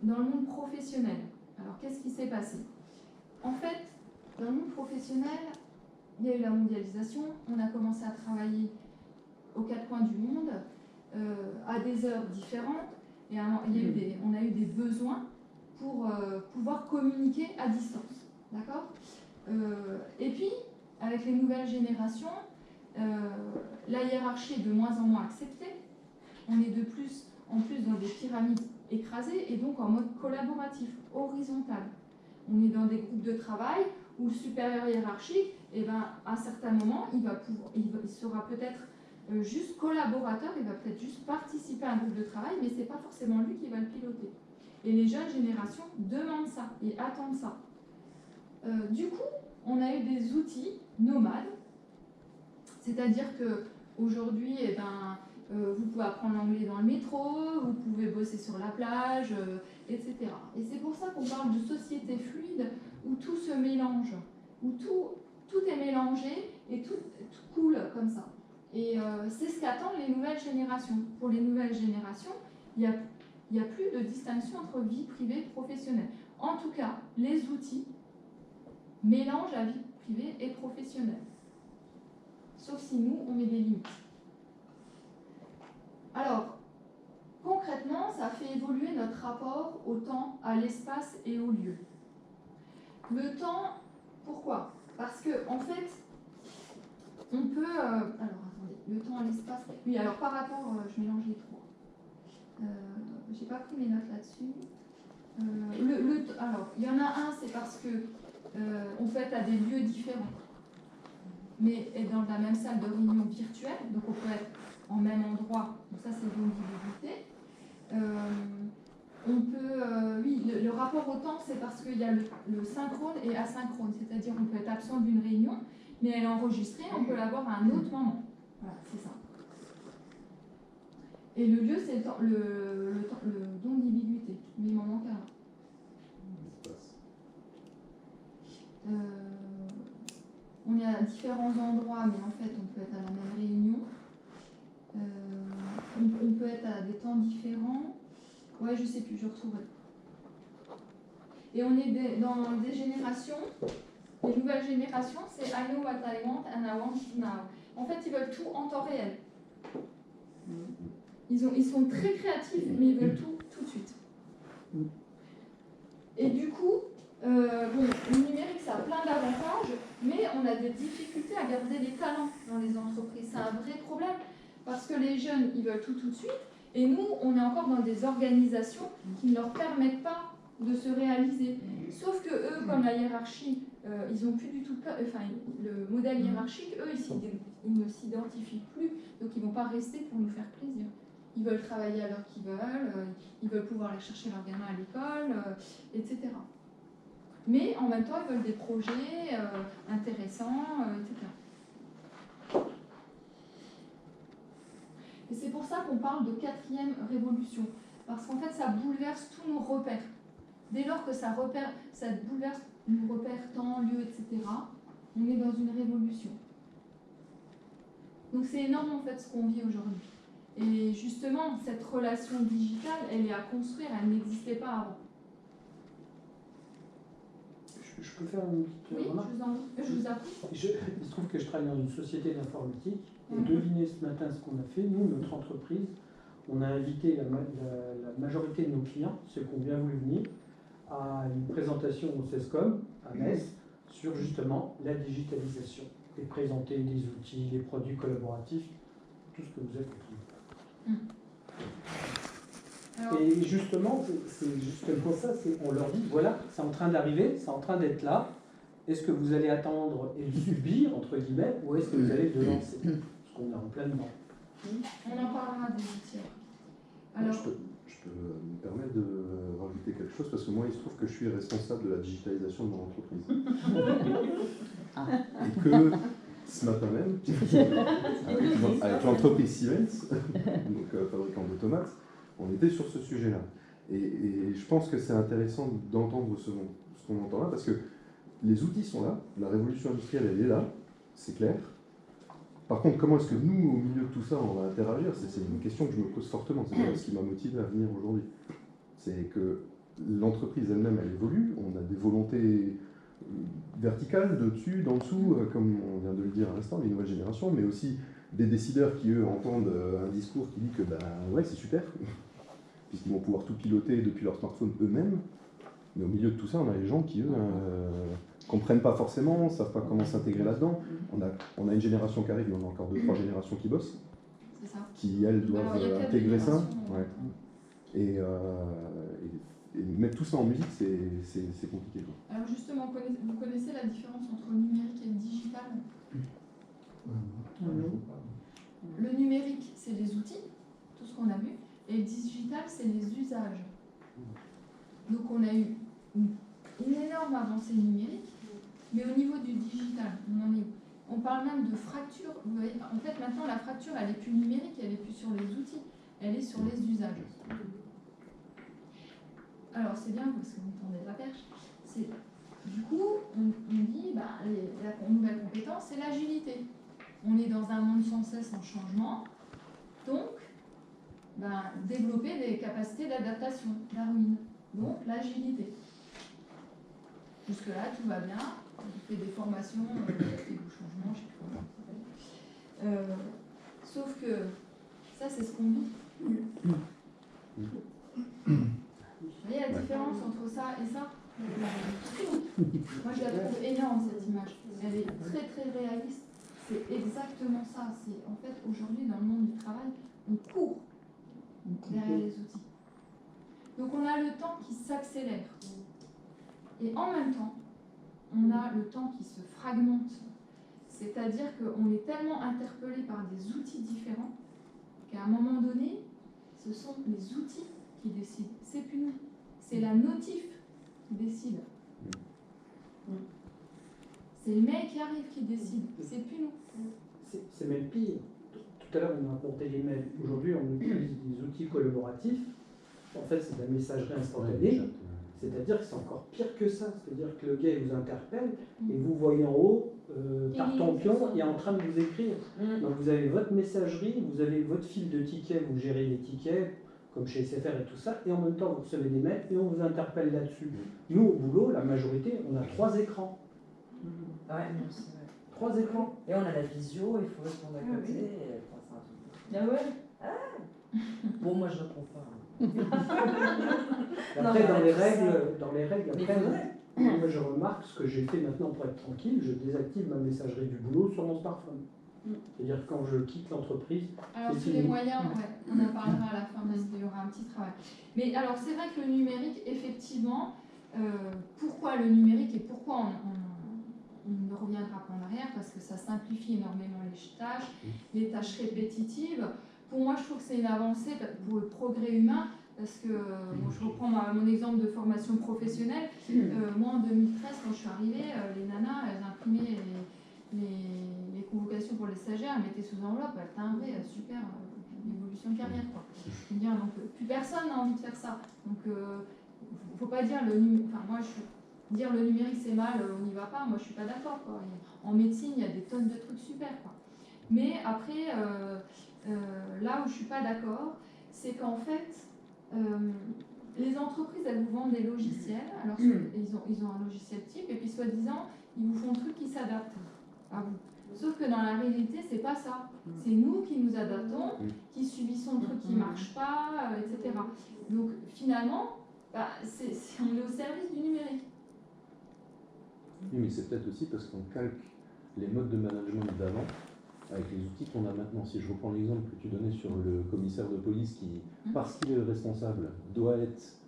monde professionnel. Alors qu'est-ce qui s'est passé? En fait, dans le monde professionnel, il y a eu la mondialisation, on a commencé à travailler aux quatre coins du monde, à des heures différentes, et on a eu des besoins pour pouvoir communiquer à distance. D'accord? Et puis, avec les nouvelles générations, la hiérarchie est de moins en moins acceptée. On est en plus dans des pyramides écrasées et donc en mode collaboratif, horizontal. On est dans des groupes de travail où le supérieur hiérarchique, à certains moments, il sera peut-être juste collaborateur, il va peut-être juste participer à un groupe de travail, mais ce n'est pas forcément lui qui va le piloter. Et les jeunes générations demandent ça et attendent ça. Du coup, on a eu des outils nomades, c'est-à-dire qu'aujourd'hui, vous pouvez apprendre l'anglais dans le métro, vous pouvez bosser sur la plage, etc. Et c'est pour ça qu'on parle de société fluide où tout se mélange, où tout est mélangé et tout coule comme ça. Et c'est ce qu'attendent les nouvelles générations. Pour les nouvelles générations, il n'y a plus de distinction entre vie privée et professionnelle. En tout cas, les outils mélangent la vie privée et professionnelle. Sauf si nous, on met des limites. Alors, concrètement, ça fait évoluer notre rapport au temps, à l'espace et au lieu. Le temps, pourquoi? Parce que, en fait, on peut... alors, attendez, le temps, l'espace... Oui, alors par rapport... je mélange les trois. J'ai pas pris mes notes là-dessus. Alors, il y en a un, c'est parce que on peut être à des lieux différents, mais être dans la même salle de réunion virtuelle, donc on peut être en même endroit, donc ça c'est l'audibilité. On peut, oui, le rapport au temps, c'est parce qu'il y a le synchrone et asynchrone, c'est-à-dire on peut être absent d'une réunion, mais elle est enregistrée, on peut la voir à un autre moment. Voilà, c'est ça. Et le lieu, c'est le don d'ambiguïté, mais il m'en manque un. On est à différents endroits, mais en fait, on peut être à la même réunion. On peut être à des temps différents. Ouais, je sais plus, je retrouverai. Et on est dans des générations. Les nouvelles générations, c'est I know what I want and I want it now. En fait, ils veulent tout en temps réel. Ils sont très créatifs, mais ils veulent tout de suite. Et du coup, le numérique, ça a plein d'avantages, mais on a des difficultés à garder les talents dans les entreprises. C'est un vrai problème, parce que les jeunes, ils veulent tout de suite, et nous, on est encore dans des organisations qui ne leur permettent pas de se réaliser. Sauf que eux, comme la hiérarchie, ils n'ont plus du tout peur, le modèle hiérarchique, eux, ils ne s'identifient plus, donc ils ne vont pas rester pour nous faire plaisir. Ils veulent travailler à l'heure qu'ils veulent, ils veulent pouvoir aller chercher leurs gamins à l'école, etc. Mais en même temps, ils veulent des projets intéressants, etc. Et c'est pour ça qu'on parle de quatrième révolution, parce qu'en fait, ça bouleverse tous nos repères. Dès lors que ça bouleverse nos repères, temps, lieu, etc., on est dans une révolution. Donc c'est énorme en fait ce qu'on vit aujourd'hui. Et justement, cette relation digitale, elle est à construire, elle n'existait pas avant. Je peux faire une petite remarque? Je vous apprends. Il se trouve que je travaille dans une société d'informatique. Et devinez ce matin ce qu'on a fait. Nous, notre entreprise, on a invité la majorité de nos clients, ceux qui ont bien voulu venir, à une présentation au CESCOM, à Metz, sur justement la digitalisation. Et présenter des outils, des produits collaboratifs, tout ce que vous avez compris. Alors, et justement, c'est justement ça, on leur dit, voilà, c'est en train d'arriver, c'est en train d'être là. Est-ce que vous allez attendre et le subir, entre guillemets, ou est-ce que vous allez le lancer? Parce qu'on est en plein dedans. On en parlera des outils. Alors, je peux me permettre de rajouter quelque chose, parce que moi, il se trouve que je suis responsable de la digitalisation de mon entreprise. Et que ce matin même, avec l'entreprise Siemens, donc fabricant d'automates, on était sur ce sujet-là. Et je pense que c'est intéressant d'entendre ce qu'on entend là, parce que les outils sont là, la révolution industrielle, elle est là, c'est clair. Par contre, comment est-ce que nous, au milieu de tout ça, on va interagir? C'est une question que je me pose fortement, c'est ce qui m'a motivé à venir aujourd'hui. C'est que l'entreprise elle-même, elle évolue, on a des volontés verticales, de dessus, d'en dessous, comme on vient de le dire à l'instant, les nouvelles générations, mais aussi des décideurs qui, eux, entendent un discours qui dit que, ben ouais, c'est super, puisqu'ils vont pouvoir tout piloter depuis leur smartphone eux-mêmes. Mais au milieu de tout ça, on a les gens qui, eux, comprennent pas forcément, ne savent pas comment s'intégrer là-dedans. On a une génération qui arrive, mais on a encore 2-3 générations qui bossent, qui, elles, doivent intégrer ça. Ouais. Et mettre tout ça en musique, c'est compliqué, quoi. Alors justement, vous connaissez la différence entre le numérique et le digital? Le numérique, c'est les outils, tout ce qu'on a vu, et le digital, c'est les usages. Donc on a eu une énorme avancée numérique, mais au niveau du digital, on parle même de fracture. Vous voyez, en fait, maintenant, la fracture, elle n'est plus numérique, elle n'est plus sur les outils, elle est sur les usages. Alors c'est bien parce que vous tendez la perche. Du coup, on dit la nouvelle compétence, c'est l'agilité. On est dans un monde sans cesse en changement, donc développer des capacités d'adaptation, Darwin. Donc l'agilité. Jusque-là, tout va bien. On fait des formations, adaptées au changement, je ne sais plus comment ça s'appelle. Sauf que ça, c'est ce qu'on vit. Vous voyez la différence entre ça et ça? Moi, je la trouve énorme, cette image. Elle est très, très réaliste. C'est exactement ça. C'est, en fait, aujourd'hui, dans le monde du travail, on court derrière les outils. Donc, on a le temps qui s'accélère. Et en même temps, on a le temps qui se fragmente. C'est-à-dire qu'on est tellement interpellé par des outils différents qu'à un moment donné, ce sont les outils qui décident. C'est plus nous. C'est la notif qui décide. C'est le mail qui arrive qui décide. C'est plus nous. C'est même pire. Tout à l'heure, on a apporté les mails. Aujourd'hui, on utilise des outils collaboratifs. En fait, c'est de la messagerie instantanée. C'est-à-dire que c'est encore pire que ça. C'est-à-dire que le gars, il vous interpelle et vous voyez en haut, par tampion, il est en train de vous écrire. Donc vous avez votre messagerie, vous avez votre fil de tickets, vous gérez les tickets, comme chez SFR et tout ça, et en même temps, vous recevez des mails et on vous interpelle là-dessus. Nous, au boulot, la majorité, on a 3 écrans. Ouais, c'est vrai. 3 écrans. Et on a la visio, il faut répondre à côté. Ah ouais. Bon, moi, je ne réponds pas. Après, dans les règles, après, moi je remarque ce que j'ai fait maintenant pour être tranquille, je désactive ma messagerie du boulot sur mon smartphone. C'est-à-dire que quand je quitte l'entreprise. Alors tous les moyens, on en parlera à la fin parce qu'il y aura un petit travail. Mais alors c'est vrai que le numérique, effectivement, pourquoi le numérique et pourquoi on ne reviendra pas en arrière? Parce que ça simplifie énormément les tâches répétitives. Pour moi, je trouve que c'est une avancée pour le progrès humain, parce que je reprends mon exemple de formation professionnelle. Moi, en 2013, quand je suis arrivée, les nanas, elles imprimaient les convocations pour les stagiaires, elles mettaient sous enveloppe, elles timbraient, super, évolution de carrière, quoi. Bien, donc, plus personne n'a envie de faire ça. Donc, faut pas dire le numérique. Enfin, moi, dire le numérique c'est mal, on n'y va pas. Moi, je suis pas d'accord, quoi. En médecine, il y a des tonnes de trucs super, quoi. Mais après, là où je ne suis pas d'accord, c'est qu'en fait, les entreprises, elles vous vendent des logiciels. Alors, ils ont un logiciel type, et puis soi-disant, ils vous font un truc qui s'adapte à vous. Sauf que dans la réalité, c'est pas ça. C'est nous qui nous adaptons, qui subissons le truc qui ne marche pas, etc. Donc, finalement, on est au service du numérique. Oui, mais c'est peut-être aussi parce qu'on calque les modes de management d'avant avec les outils qu'on a maintenant. Si je reprends l'exemple que tu donnais sur le commissaire de police qui, parce qu'il est responsable, doit être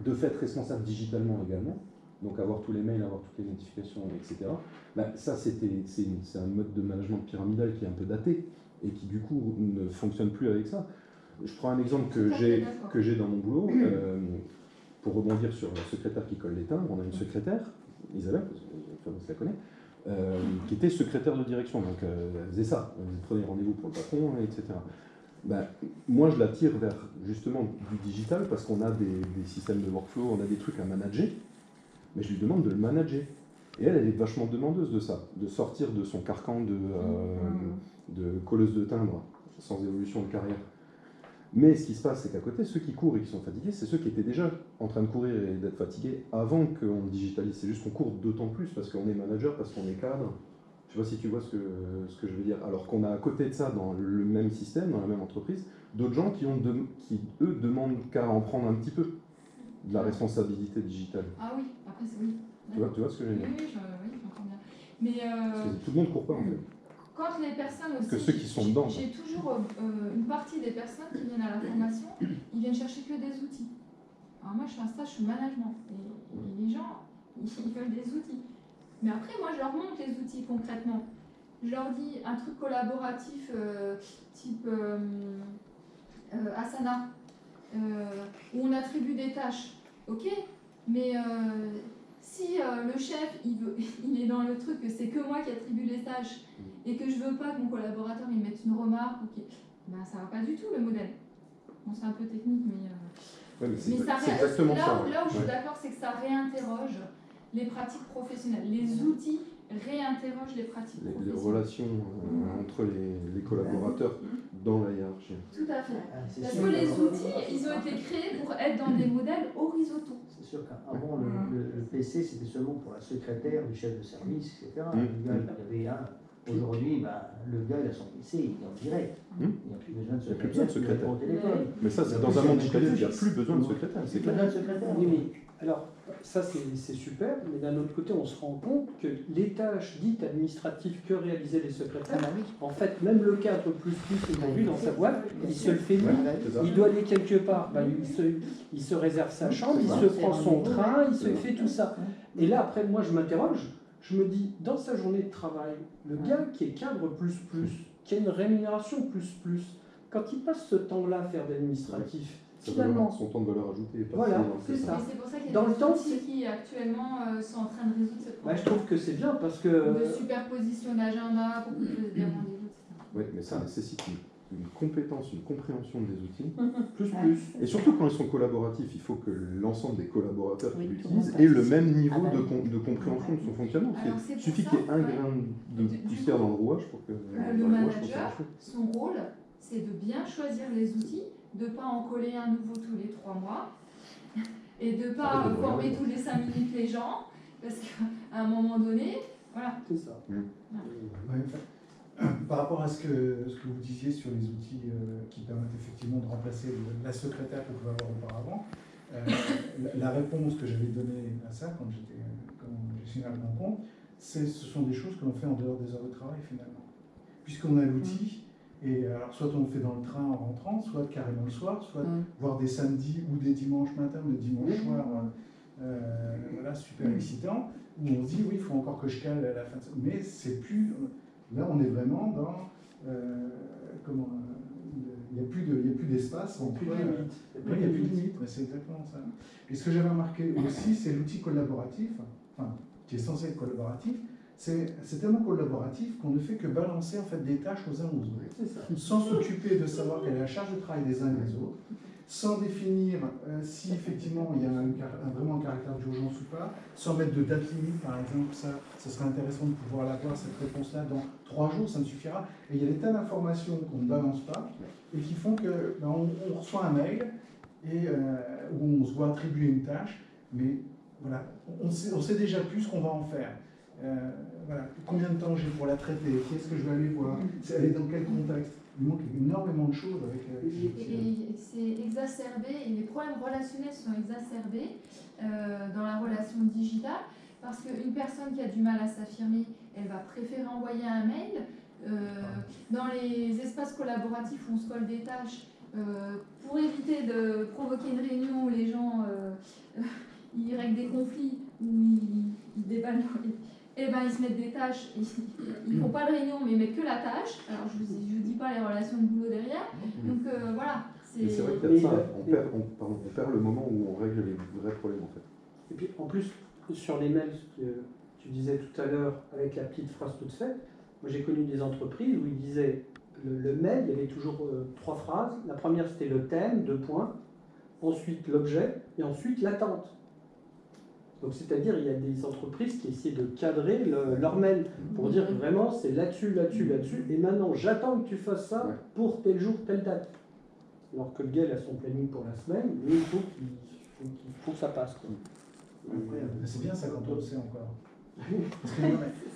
de fait responsable digitalement également, donc avoir tous les mails, avoir toutes les notifications, etc. Ça, c'est un mode de management pyramidal qui est un peu daté et qui du coup ne fonctionne plus avec ça. Je prends un exemple que j'ai dans mon boulot. Pour rebondir sur la secrétaire qui colle les timbres, on a une secrétaire, Isabelle, tu la connais. qui était secrétaire de direction. Donc elle faisait ça, elle prenait rendez-vous pour le patron, etc. Ben, moi, je la tire vers justement du digital parce qu'on a des systèmes de workflow, on a des trucs à manager, mais je lui demande de le manager. Et elle est vachement demandeuse de ça, de sortir de son carcan de colleuse de timbre sans évolution de carrière. Mais ce qui se passe, c'est qu'à côté, ceux qui courent et qui sont fatigués, c'est ceux qui étaient déjà en train de courir et d'être fatigués avant qu'on digitalise. C'est juste qu'on court d'autant plus parce qu'on est manager, parce qu'on est cadre. Je ne sais pas si tu vois ce que je veux dire. Alors qu'on a à côté de ça, dans le même système, dans la même entreprise, d'autres gens qui, eux, demandent qu'à en prendre un petit peu de la responsabilité digitale. Ah oui, après c'est oui. Tu vois ce que je veux dire? Oui, j'entends bien. Mais parce que tout le monde ne court pas en fait. quand les personnes aussi, que ceux qui sont dedans. J'ai toujours une partie des personnes qui viennent à la formation, ils viennent chercher que des outils. Alors moi je fais un stage sur le management et les gens, ils veulent des outils. Mais après moi je leur montre les outils concrètement. Je leur dis un truc collaboratif type Asana, où on attribue des tâches, ok, mais si le chef il est dans le truc que c'est que moi qui attribue les tâches et que je veux pas que mon collaborateur il mette une remarque, ben ça va pas du tout le modèle. Bon, c'est un peu technique, mais c'est exactement ça. Là où je suis d'accord, c'est que ça réinterroge les pratiques professionnelles. Les outils réinterrogent les pratiques professionnelles. Les relations entre les collaborateurs dans la hiérarchie. Tout à fait. Parce que les outils, ils ont été créés pour être dans des modèles horizontaux. C'est sûr qu'avant, le PC, c'était seulement pour la secrétaire, du chef de service, etc. Le gars, il y avait un. Aujourd'hui, le gars, il a son PC, il est en direct. Il n'y a plus besoin de secrétaire. Il n'y a plus besoin de secrétaire. Au téléphone. Mais ça, c'est dans un monde digitalisé, il n'y a plus besoin de secrétaire. C'est pas de secrétaire. Oui, mais alors, ça c'est super, mais d'un autre côté, on se rend compte que les tâches dites administratives que réalisaient les secrétaires, en fait, même le cadre plus aujourd'hui dans sa boîte, il se le fait lui. Il doit aller quelque part, il se réserve sa chambre, il se prend son train, il se fait tout ça. Et là, après, moi, je m'interroge, je me dis, dans sa journée de travail, le gars qui est cadre plus, qui a une rémunération plus, quand il passe ce temps-là à faire d'administratif, finalement, son temps de valeur ajoutée. Voilà, c'est ça. Et c'est pour ça qu'il y dans a le des temps outils qui actuellement sont en train de résoudre ce problème. je trouve que c'est bien parce que. De superposition d'agenda pour que des rendez-vous, etc. Oui, mais ça nécessite une compétence, une compréhension des outils. Plus. Et surtout quand ils sont collaboratifs, il faut que l'ensemble des collaborateurs qui l'utilisent aient le même niveau de compréhension de son fonctionnement. Il suffit qu'il y ait un grain de poussière dans le rouage pour que le manager, son rôle, c'est de bien choisir les outils, de ne pas en coller un nouveau tous les 3 mois et de ne pas former tous les 5 minutes les gens, parce qu'à un moment donné, voilà. C'est ça. Par rapport à ce que vous disiez sur les outils qui permettent effectivement de remplacer la secrétaire qu'on pouvait avoir auparavant, la réponse que j'avais donnée à ça quand j'étais gestionnaire de mon compte, ce sont des choses que l'on fait en dehors des heures de travail finalement. Puisqu'on a l'outil, et alors soit on le fait dans le train en rentrant, soit carrément le soir, soit voire des samedis ou des dimanches matin ou des dimanches soirs, voilà, super excitant, où on se dit oui, il faut encore que je cale à la fin de ça. Mais c'est plus. Là, on est vraiment dans. Il n'y a plus d'espace. Il n'y a plus de limite. Il n'y a plus de limite, c'est exactement ça. Et ce que j'avais remarqué aussi, c'est l'outil collaboratif, qui est censé être collaboratif. C'est tellement collaboratif qu'on ne fait que balancer en fait, des tâches aux uns aux autres, sans s'occuper de savoir quelle est la charge de travail des uns et des autres, sans définir si effectivement il y a vraiment un caractère d'urgence ou pas, sans mettre de date limite par exemple, ça serait intéressant de pouvoir l'avoir cette réponse-là dans 3 jours, ça me suffira. Et il y a des tas d'informations qu'on ne balance pas et qui font que on reçoit un mail et où on se voit attribuer une tâche, mais voilà, on sait déjà plus ce qu'on va en faire. Voilà, combien de temps j'ai pour la traiter, qui est-ce que je vais aller voir, elle est dans quel contexte. Il manque énormément de choses avec. Et c'est exacerbé, et les problèmes relationnels sont exacerbés dans la relation digitale, parce qu'une personne qui a du mal à s'affirmer, elle va préférer envoyer un mail. Dans les espaces collaboratifs où on se colle des tâches, pour éviter de provoquer une réunion où les gens ils règlent des conflits, où ils déballent. Et ben ils se mettent des tâches, ils ne font pas de réunion mais ils mettent que la tâche. Alors je ne vous dis pas les relations de boulot derrière. Donc voilà. C'est vrai qu'il y a ça, on perd le moment où on règle les vrais problèmes en fait. Et puis en plus, sur les mails, tu disais tout à l'heure avec la petite phrase toute faite, moi j'ai connu des entreprises où ils disaient le mail, il y avait toujours 3 phrases. La première c'était le thème, 2 points, ensuite l'objet et ensuite l'attente. Donc c'est-à-dire il y a des entreprises qui essaient de cadrer leur mail pour dire vraiment c'est là-dessus, là-dessus, là-dessus, et maintenant j'attends que tu fasses ça pour tel jour, telle date. Alors que le gars il a son planning pour la semaine, mais il faut que ça passe. Quoi. C'est bien ça quand on le sait encore. Parce que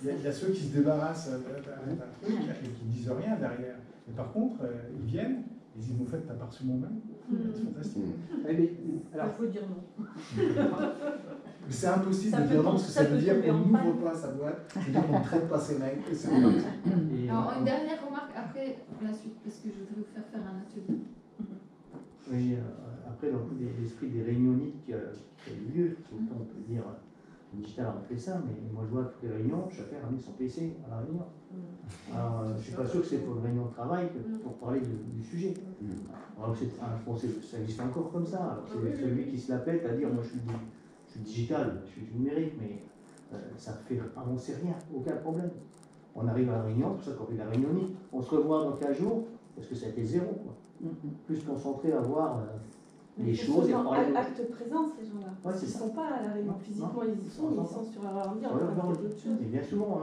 il y a ceux qui se débarrassent d'un truc et qui ne disent rien derrière. Mais par contre, ils viennent, ils disent vous faites, t'as pas reçu mon mail. C'est fantastique. Alors, il faut dire non. Mais c'est impossible de dire non parce que ça veut dire qu'on n'ouvre pas sa boîte, ça veut dire qu'on ne traite pas ses mails. Alors, une dernière remarque après la suite, parce que je voudrais vous faire un atelier. Oui, après, dans l'esprit des réunionites qui a eu lieu, autant on peut dire, le digital a fait ça, mais moi je vois toutes les réunions, chacun a ramené son PC à la réunion. Alors, je ne suis pas sûr que c'est pour une réunion de travail que pour parler du sujet. Alors, je pense que ça existe encore comme ça. Alors, c'est celui qui se la pète à dire moi je suis digital, je suis du numérique, mais ça fait avancer rien, aucun problème. On arrive à la réunion, pour ça qu'on fait la réunionnite, on se revoit dans 15 jours, parce que ça a été zéro. Quoi. Plus concentré à voir les choses. Acte présent, ces gens-là. Ouais, ils ne sont pas à la réunion physiquement, ils y sont sur leur ordi. Et bien souvent.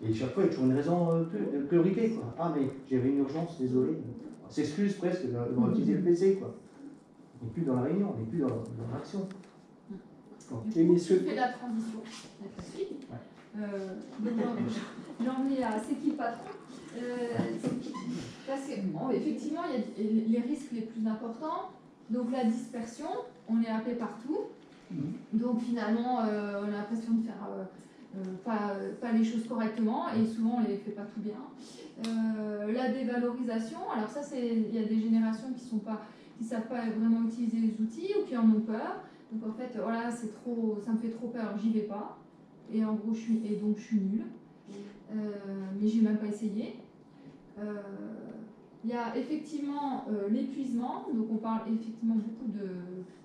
Et chaque fois, il y a toujours une raison de priorité. Quoi. Ah, mais j'avais une urgence, désolé. On s'excuse presque d'avoir utilisé le PC. Quoi. On n'est plus dans la réunion, on n'est plus dans l'action. Du coup, je fais la transition avec la suite. J'en ai à c'est qui le patron parce qu'effectivement, il y a les risques les plus importants. Donc la dispersion, on est happé partout. Donc finalement, on a l'impression de faire pas les choses correctement et souvent on ne les fait pas tout bien. La dévalorisation, alors ça, il y a des générations qui ne savent pas vraiment utiliser les outils ou qui en ont peur. Donc en fait, voilà, ça me fait trop peur, j'y vais pas. Et en gros, donc je suis nulle. Mais j'ai même pas essayé. Il y a effectivement l'épuisement, donc on parle effectivement beaucoup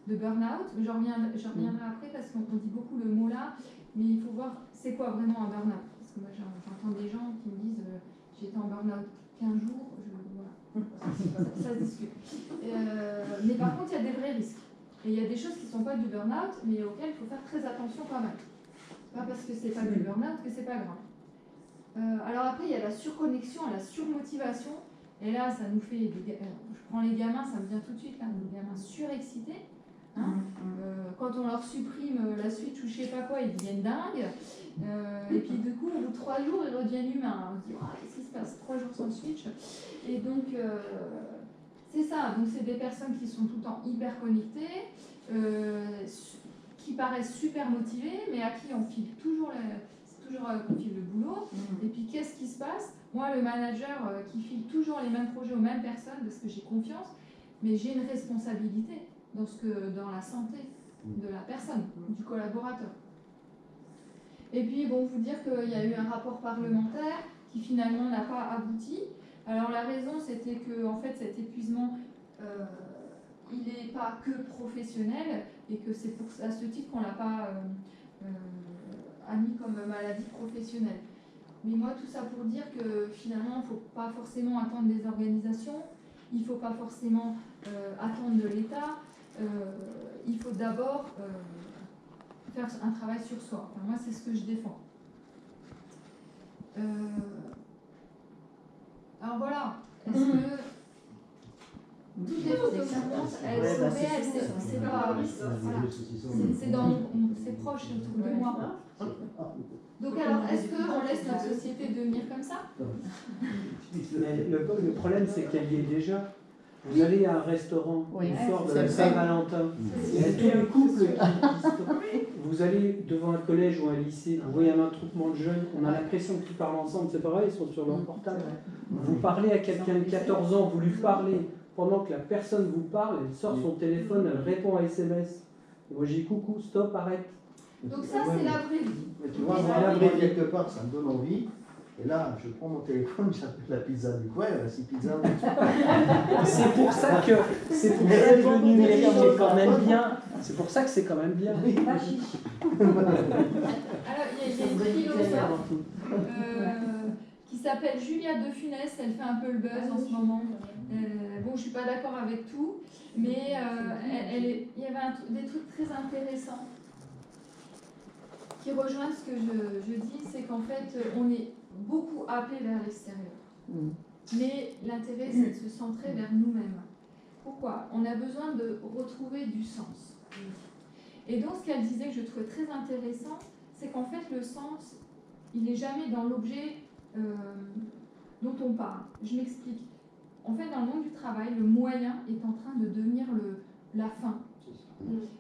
de burn-out. J'en reviendrai après parce qu'on dit beaucoup le mot là, mais il faut voir c'est quoi vraiment un burn-out. Parce que moi j'entends des gens qui me disent j'étais en burn-out 15 jours, voilà. ça se discute. Mais par contre, il y a des vrais risques. Et il y a des choses qui ne sont pas du burn-out, mais auxquelles il faut faire très attention quand même. Pas parce que c'est pas du burn-out que c'est pas grave. Alors après, il y a la surconnexion, la surmotivation. Et là, ça nous fait... je prends les gamins, ça me vient tout de suite, là, les gamins surexcités. Hein. Quand on leur supprime la Switch ou je sais pas quoi, ils deviennent dingues. Et puis du coup, au bout de 3 jours, ils redeviennent humains. On se dit, qu'est-ce qui se passe 3 jours sans Switch. Et donc, c'est ça. Donc, c'est des personnes qui sont tout le temps hyper connectées, qui paraissent super motivées, mais à qui on file toujours qu'on file le boulot. Et puis, qu'est-ce qui se passe? Moi, le manager qui file toujours les mêmes projets aux mêmes personnes, parce que j'ai confiance, mais j'ai une responsabilité dans la santé de la personne, du collaborateur. Et puis, bon, vous dire qu'il y a eu un rapport parlementaire qui finalement n'a pas abouti. Alors, la raison, c'était que, en fait, cet épuisement, il n'est pas que professionnel, et que c'est à ce titre qu'on ne l'a pas admis comme maladie professionnelle. Mais moi, tout ça pour dire que finalement, il ne faut pas forcément attendre des organisations, il ne faut pas forcément attendre de l'État, il faut d'abord faire un travail sur soi. Enfin, moi, c'est ce que je défends. Alors voilà, est-ce que toutes les photos que je montre, elles sont réelles, c'est pas... Voilà. C'est proche autour de moi. Donc alors, est-ce qu'on laisse notre société devenir comme ça? Mais le problème, c'est qu'elle y est déjà. Vous allez à un restaurant, une soir de la Saint-Valentin, il y a tous les couples qui vous allez devant un collège ou un lycée, vous voyez un attroupement de jeunes, on a l'impression qu'ils parlent ensemble, c'est pareil, ils sont sur leur portable. Vous parlez à quelqu'un de 14 ans, vous lui parlez, pendant que la personne vous parle, elle sort son téléphone, elle répond à SMS. Et moi j'ai dit coucou, stop, arrête. Donc ça, c'est la vraie vie. Mais tu vois, moi, quelque part, ça me donne envie Et là, je prends mon téléphone, j'appelle la pizza du coin, c'est pizza. C'est pour ça que le numérique est quand même bien. C'est pour ça que c'est quand même bien. Alors, il y a une philosophe qui s'appelle Julia De Funès, elle fait un peu le buzz en ce moment. Bon, je ne suis pas d'accord avec tout, mais il y avait des trucs très intéressants qui rejoignent ce que je dis, c'est qu'en fait, on est beaucoup happé vers l'extérieur. Mais l'intérêt, c'est de se centrer vers nous-mêmes. Pourquoi? On a besoin de retrouver du sens. Et donc, ce qu'elle disait que je trouvais très intéressant, c'est qu'en fait, le sens, il n'est jamais dans l'objet dont on parle. Je m'explique. En fait, dans le monde du travail, le moyen est en train de devenir la fin.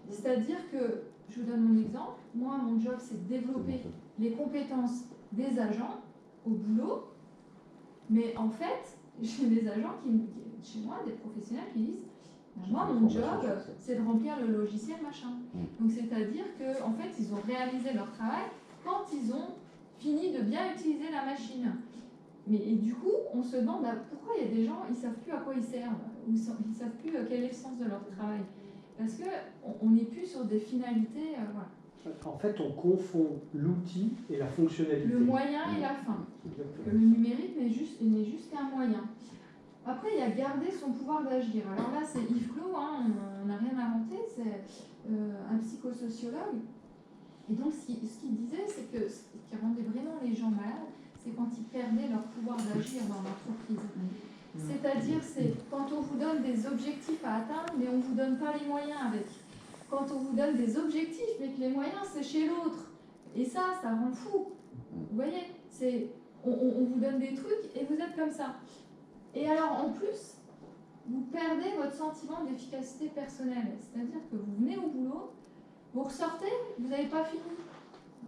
C'est-à-dire que, je vous donne mon exemple, moi, mon job, c'est de développer les compétences des agents au boulot, mais en fait, j'ai des agents chez moi, des professionnels qui disent moi, mon job, c'est de remplir le logiciel, machin. Donc, c'est-à-dire qu'en fait, ils ont réalisé leur travail quand ils ont fini de bien utiliser la machine. Et du coup, on se demande pourquoi il y a des gens, ils ne savent plus à quoi ils servent, ou ils ne savent plus quel est le sens de leur travail. Parce qu'on n'est plus sur des finalités. Voilà. En fait, on confond l'outil et la fonctionnalité. Le moyen et la fin. Le numérique n'est juste qu'un moyen. Après, il y a garder son pouvoir d'agir. Alors là, c'est Yves Clos, hein, on n'a rien inventé, c'est un psychosociologue. Et donc, ce qu'il disait, c'est que ce qui rendait vraiment les gens malades, c'est quand ils perdaient leur pouvoir d'agir dans l'entreprise. C'est-à-dire, c'est quand on vous donne des objectifs à atteindre, mais on ne vous donne pas les moyens avec. Quand on vous donne des objectifs, mais que les moyens, c'est chez l'autre. Et ça rend fou. Vous voyez, on vous donne des trucs et vous êtes comme ça. Et alors, en plus, vous perdez votre sentiment d'efficacité personnelle. C'est-à-dire que vous venez au boulot, vous ressortez, vous n'avez pas fini.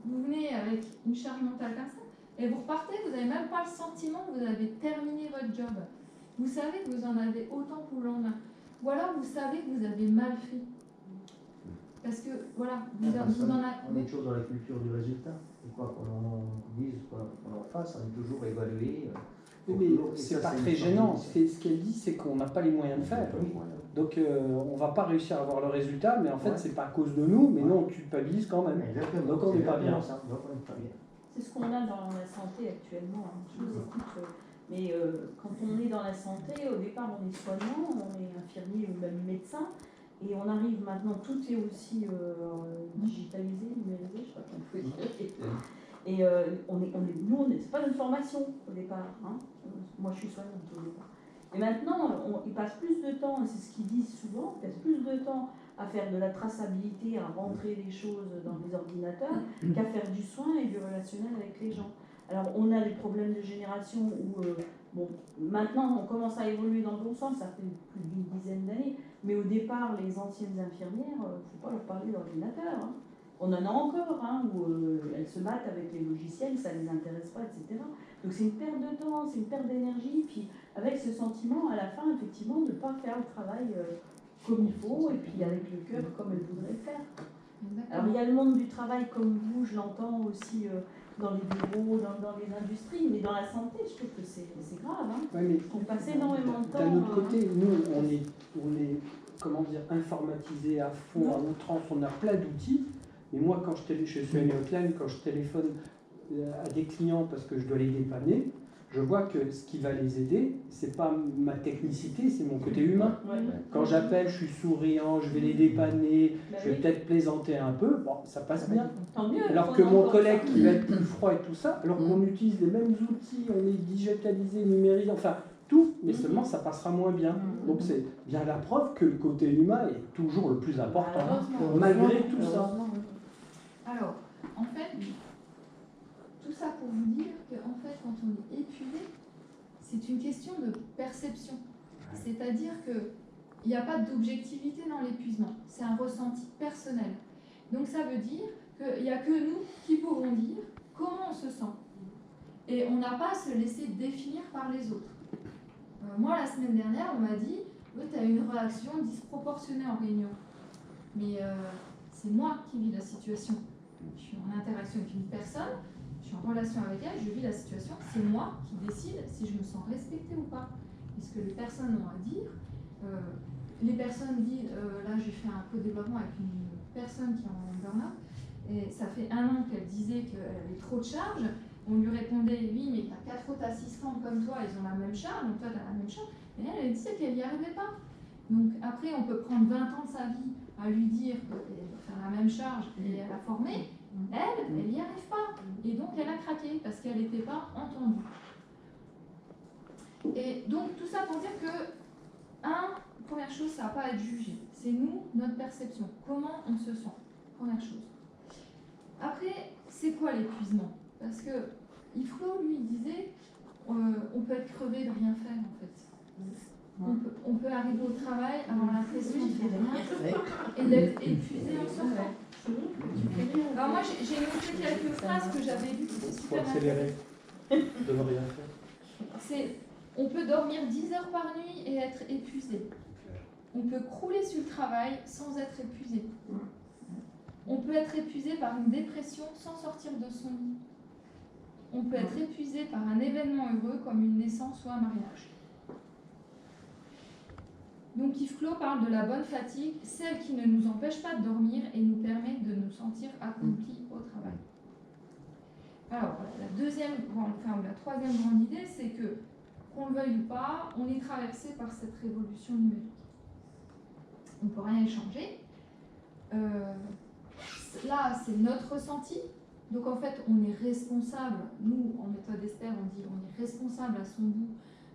Vous venez avec une charge mentale comme ça, et vous repartez, vous n'avez même pas le sentiment que vous avez terminé votre job. Vous savez que vous en avez autant pour le lendemain. Ou alors, vous savez que vous avez mal fait. Parce que, voilà, vous en avez... On est toujours dans la culture du résultat. Et quoi qu'on dise, quoi qu'on en fasse, on est toujours évalué. Mais c'est pas très gênant. Ce qu'elle dit, c'est qu'on n'a pas les moyens de faire. Donc on va pas réussir à avoir le résultat, mais en fait c'est pas à cause de nous, mais non, on culpabilise quand même. Donc on n'est pas bien. C'est ce qu'on a dans la santé actuellement. Je vous écoute. Mais quand on est dans la santé, au départ on est soignant, on est infirmier ou même médecin, et on arrive maintenant, tout est aussi digitalisé, numérisé, je sais pas comment il faut dire. Et c'est pas notre formation au départ. Hein. Moi, je suis soignante au départ. Et maintenant, ils passent plus de temps, et c'est ce qu'ils disent souvent, ils passent plus de temps à faire de la traçabilité, à rentrer les choses dans les ordinateurs, qu'à faire du soin et du relationnel avec les gens. Alors, on a des problèmes de génération où, maintenant, on commence à évoluer dans le bon sens, ça fait plus d'une dizaine d'années, mais au départ, les anciennes infirmières, il ne faut pas leur parler d'ordinateur. Hein. On en a encore, où elles se battent avec les logiciels, ça ne les intéresse pas, etc. Donc c'est une perte de temps, c'est une perte d'énergie, puis avec ce sentiment, à la fin, effectivement, de ne pas faire le travail comme il faut, et puis avec le cœur comme elles voudraient le faire. Alors il y a le monde du travail comme vous, je l'entends aussi dans les bureaux, dans les industries, mais dans la santé, je trouve que c'est grave. Hein. Ouais, mais on passe énormément de temps. D'un autre côté, nous, on est comment dire, informatisés à fond, à outrance, on a plein d'outils. Mais moi, quand je suis allé hotline, quand je téléphone à des clients parce que je dois les dépanner, je vois que ce qui va les aider, c'est pas ma technicité, c'est mon côté humain. Quand j'appelle, je suis souriant, je vais les dépanner, je vais peut-être plaisanter un peu, bon, ça passe bien. Tant mieux, alors que mon collègue qui va être plus froid et tout ça, alors qu'on utilise les mêmes outils, on est digitalisé, numérisé, enfin tout, mais seulement ça passera moins bien. Donc c'est bien la preuve que le côté humain est toujours le plus important, malgré tout ça. Alors, en fait, tout ça pour vous dire que fait, quand on est épuisé, c'est une question de perception. C'est-à-dire qu'il n'y a pas d'objectivité dans l'épuisement. C'est un ressenti personnel. Donc ça veut dire qu'il n'y a que nous qui pouvons dire comment on se sent. Et on n'a pas à se laisser définir par les autres. Moi, la semaine dernière, on m'a dit « tu as une réaction disproportionnée en réunion ». Mais c'est moi qui vis la situation. Je suis en interaction avec une personne, je suis en relation avec elle, je vis la situation, c'est moi qui décide si je me sens respectée ou pas. Et ce que les personnes ont à dire, les personnes disent, là j'ai fait un co-développement avec une personne qui est en burn-out, et ça fait 1 an qu'elle disait qu'elle avait trop de charges. On lui répondait, oui, mais tu as 4 autres assistantes comme toi, ils ont la même charge, donc toi tu as la même charge. Et elle disait qu'elle n'y arrivait pas. Donc après, on peut prendre 20 ans de sa vie à lui dire qu'elle doit faire la même charge et à la former. Elle n'y arrive pas. Et donc elle a craqué parce qu'elle n'était pas entendue. Et donc tout ça pour dire que, première chose, ça ne va pas être jugé. C'est nous, notre perception. Comment on se sent. Première chose. Après, c'est quoi l'épuisement? Parce que Iflo, lui, disait, on peut être crevé de rien faire, en fait. On peut arriver au travail, avoir l'impression de faire rien et d'être épuisé en sortant. Alors moi, j'ai noté quelques phrases que j'avais lues qui étaient super accélérer, de ne rien faire. On peut dormir 10 heures par nuit et être épuisé. On peut crouler sur le travail sans être épuisé. On peut être épuisé par une dépression sans sortir de son lit. On peut être épuisé par un événement heureux comme une naissance ou un mariage. Donc Yves Clos parle de la bonne fatigue, celle qui ne nous empêche pas de dormir et nous permet de nous sentir accomplis au travail. Alors la troisième grande idée, c'est que, qu'on le veuille ou pas, on est traversé par cette révolution numérique. On ne peut rien y changer. Là, c'est notre ressenti. Donc en fait, on est responsable, nous, en méthode Esther, on dit on est responsable à son bout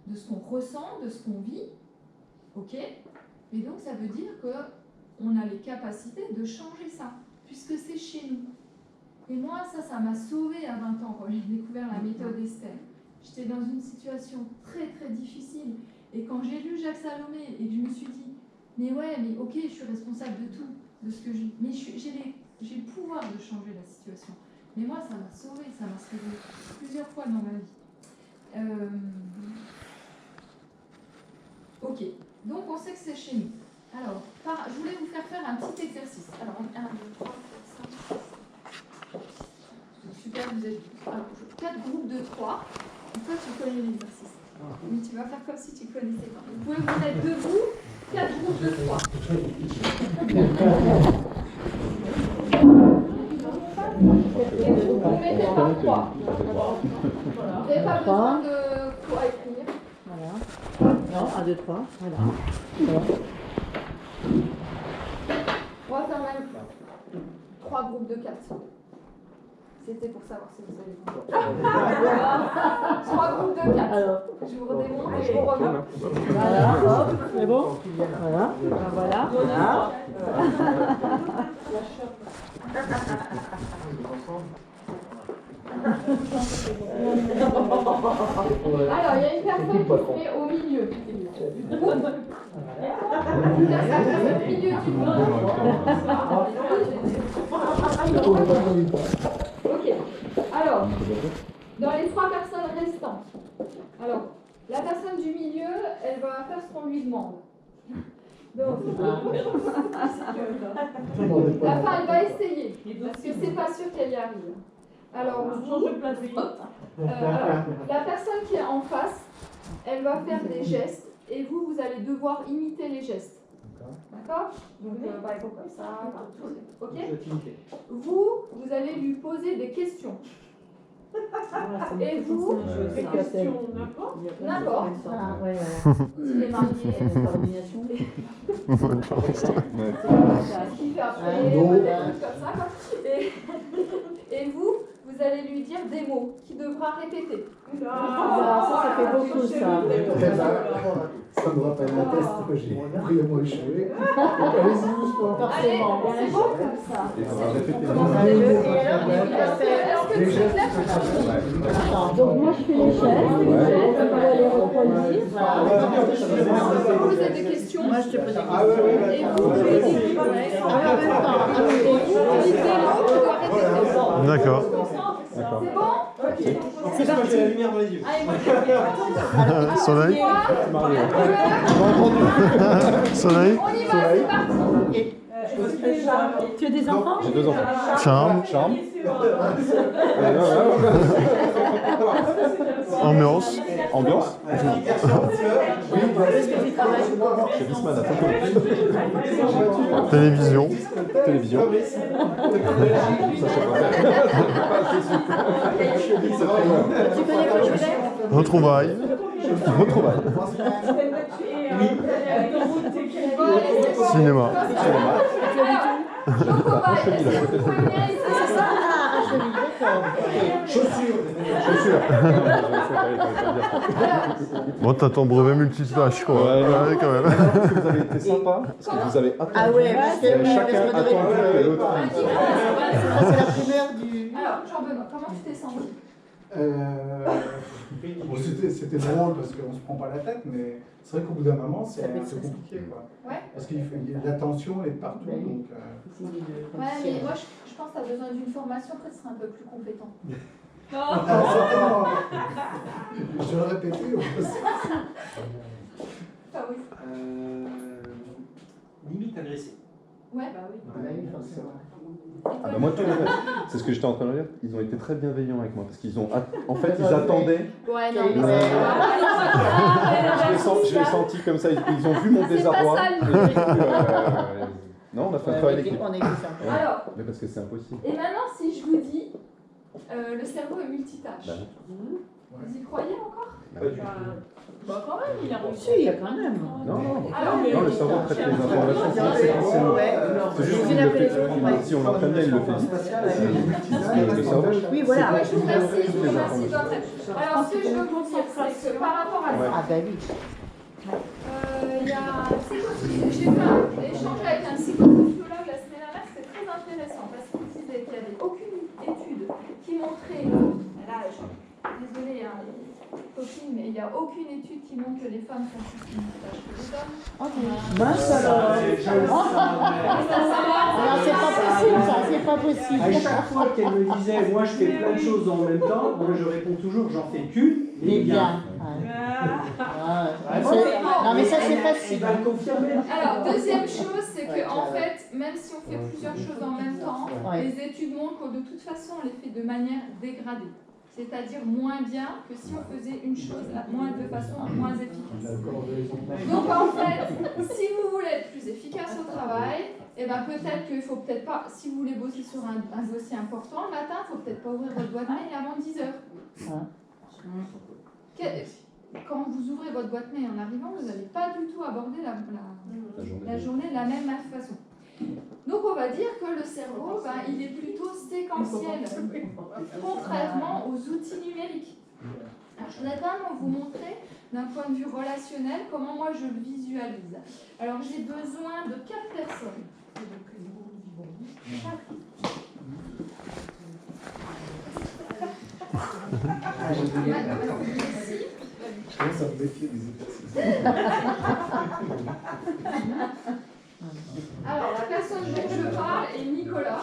de ce qu'on ressent, de ce qu'on vit. Ok, mais donc ça veut dire qu'on a les capacités de changer ça, puisque c'est chez nous. Et moi, ça m'a sauvée à 20 ans quand j'ai découvert la méthode Esther. J'étais dans une situation très très difficile, et quand j'ai lu Jacques Salomé et que je me suis dit, mais ok, je suis responsable de tout, de ce que je... mais j'ai le pouvoir de changer la situation. Mais moi, ça m'a sauvée, ça m'a sauvé plusieurs fois dans ma vie. Ok. Donc on sait que c'est chez nous. Alors, je voulais vous faire un petit exercice. Alors, 1, 2, 3, 4, 5. Super, vous êtes 4 groupes de 3. Toi, tu connais l'exercice. Mais tu vas faire comme si tu connaissais pas. Vous pouvez vous mettre debout, 4 groupes de 3. Et vous mettez par 3. Vous n'avez pas besoin de quoi écrire. Voilà. Non, 1, 2, 3. Voilà. On va faire même 3 groupes de 4. C'était pour savoir si vous allez voir. 3 groupes de 4. Alors, je vous redémontre et je vous reviens. Voilà, hop, c'est bon. Voilà, voilà, voilà. Alors, il y a une personne qui se met au milieu. Ok. Alors, dans les 3 personnes restantes, alors, la personne du milieu, elle va faire ce qu'on lui demande. Donc, la fin, elle va essayer, parce que c'est pas sûr qu'elle y arrive. Alors, la personne qui est en face, elle va faire des gestes et vous allez devoir imiter les gestes. D'accord? Donc, par exemple, comme ça. Ok? Vous allez lui poser des questions. Et vous, des questions n'importe. N'importe. Il est marié, coordination. Ce qu'il fait après, des trucs comme ça. Et vous allez lui dire des mots qu'il devra répéter. Ça fait beaucoup ça. Ça me rappelle un test que j'ai brillamment échoué. Allez-y, doucement. Allez, c'est bon comme ça. Donc moi je fais les gestes, on va les reproduire. Vous avez des questions? Moi je te pose des questions. Et vous dites des mots qu'il doit répéter. D'accord. C'est bon? C'est parti. La lumière dans les yeux. Soleil. Soleil. On y va, c'est parti. Tu as des enfants? J'ai 2 enfants. Charme, Charme. ambiance. Ambiance. Qu'est-ce que tu travailles? Chez Bisman à Photo. Télévision. Télévision. Tu connais quoi, je voulais? Retrouvailles. Retrouvailles. Cinéma. Chaussures. Bon, t'as ton brevet multitâche, quoi. Ouais, Ouais, quand même. Parce que vous avez été sympa, parce que vous avez attendu. Ah ouais, parce que Chacun attendu que l'autre. c'est la primeur du. Alors, Jean-Benoît, comment tu t'es senti? Bon, c'était drôle parce qu'on se prend pas la tête, mais c'est vrai qu'au bout d'un moment, c'est un peu compliqué, quoi. Ouais. Parce qu'il la tension est partout, donc... Ouais, mais moi je pense que tu as besoin d'une formation, après tu seras un peu plus compétent. certainement. Je vais le répéter au poste. Ah oui. Limite agressé. Ouais, bah oui. Ah bah moi, c'est ce que j'étais en train de dire. Ils ont été très bienveillants avec moi parce qu'ils ont, en fait, ils attendaient. Ouais, non, mais Je l'ai senti comme ça. Ils ont vu mon désarroi. pas ça, Non, on a fait un travail d'équipe. On est ça. Alors, Mais parce que c'est impossible. et maintenant si je vous dis, le cerveau est multitâche, Bah, vous y croyez encore? Bah quand même, il a réussi. Si, quand même. Non, Alors, non, le cerveau traite les informations séquentiellement. C'est juste qu'il le fait. Si on l'entraîne bien, il le fait vite. Le cerveau. Oui, voilà. je vous remercie d'entraîner. Alors, ce que je veux vous dire, c'est que par rapport à ça, Ah bah oui. il y a j'ai fait un échange avec un psychosociologue la semaine dernière, c'était très intéressant parce qu'il disait qu'il n'y avait aucune étude qui montrait, là, désolée, hein, copine, mais il n'y a aucune étude qui montre que les femmes sont plus multitâches que les hommes. Mince alors. Alors c'est pas possible ça, c'est pas À possible. chaque fois qu'elle me disait, moi je fais plein de choses en même temps, moi je réponds toujours, j'en fais qu'une, Mais bien. Non mais ça c'est Elle facile. va le confirmer. Alors, deuxième chose, c'est que en fait, même si on fait plusieurs choses en même temps, Ouais. les études montrent que de toute façon, on les fait de manière dégradée. C'est-à-dire moins bien que si on faisait une chose de façon moins efficace. Donc en fait, si vous voulez être plus efficace au travail, et ben peut-être qu'il faut peut-être pas, si vous voulez bosser sur un dossier important le matin, il faut peut-être pas ouvrir votre boîte mail avant 10 heures. Quand vous ouvrez votre boîte mail en arrivant, vous n'allez pas du tout aborder la journée de la même façon. Donc on va dire que le cerveau, il est plutôt séquentiel, contrairement aux outils numériques. Alors, je voudrais quand même vous montrer d'un point de vue relationnel comment moi je le visualise. Alors j'ai besoin de 4 personnes. Je commence à me méfier des exercices. Alors, la personne dont je parle est Nicolas.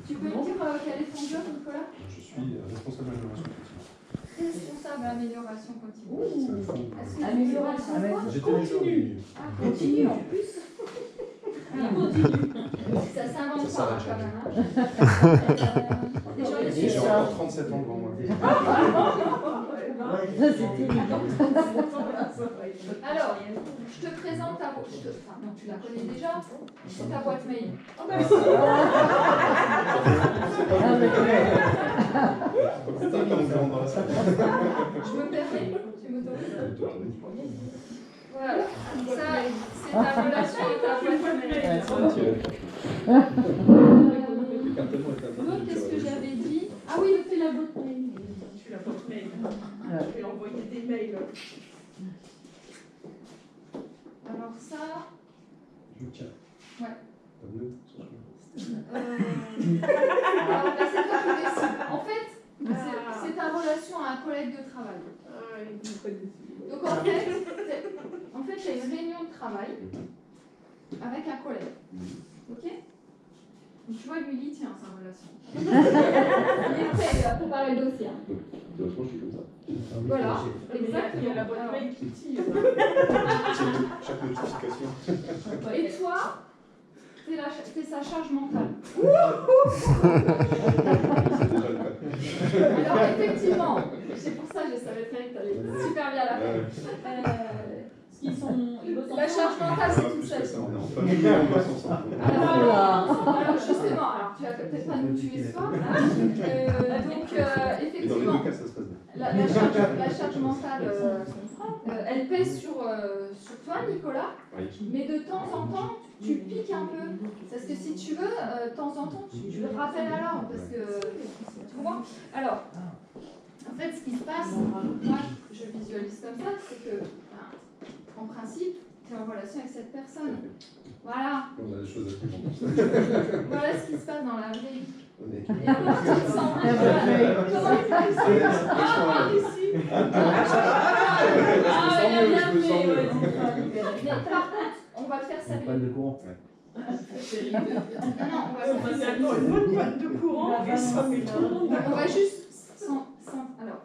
Tu peux me dire quel est ton job, Nicolas? Je suis responsable d'amélioration continue. Responsable amélioration continue. Amélioration Continue. Ah, continue en plus. Ça s'invente pas quand même. Hein. J'ai encore 37 ans devant moi. Alors, je te présente ta boîte. Enfin, non, tu la connais déjà. C'est ta boîte mail. Je me permets. Tu m'autorises? Voilà. Ça, c'est ta relation avec ta boîte mail. L'autre, qu'est-ce que j'avais dit? Ah oui, je fais la boîte mail. Je fais la boîte mail. Je vais envoyer des mails. Alors ça... Je tiens. Ouais. T'as Alors, c'est toi qui décides. En fait, c'est ta relation à un collègue de travail. Donc en fait, tu as une réunion de travail avec un collègue. Ok? Donc tu vois, lui, il tient sa relation. Il est prêt à préparer le dossier. je suis comme ça. Voilà, exactement. Il y a la boîte mail qui tire. Chaque notification. Et toi, c'est sa charge mentale. C'est déjà le cas. Alors effectivement, c'est pour ça que je savais très bien que tu allais super bien la faire. La charge mentale, c'est toute seule. On est en famille, on bosse ensemble. Alors justement, tu vas peut-être pas nous tuer ce soir. Donc Et dans les effectivement, deux cas, ça se passe bien. la charge mentale, elle pèse sur toi, Nicolas. Oui. Mais de temps en temps, tu piques un peu. Parce que si tu veux, de temps en temps, tu le rappelles à l'ordre. Parce que, tu comprends? Alors, en fait, ce qui se passe, moi, je visualise comme ça, c'est que, en principe, tu es en relation avec cette personne. Voilà. On a des choses à dire. Voilà ce qui se passe dans la vraie vie. On est Et à partir de ça, comment il fait ici? Il a bien fait, ouais. Mais par contre, on va le faire Une sérieux. panne de courant. Non, on va le faire sérieux. On va juste alors,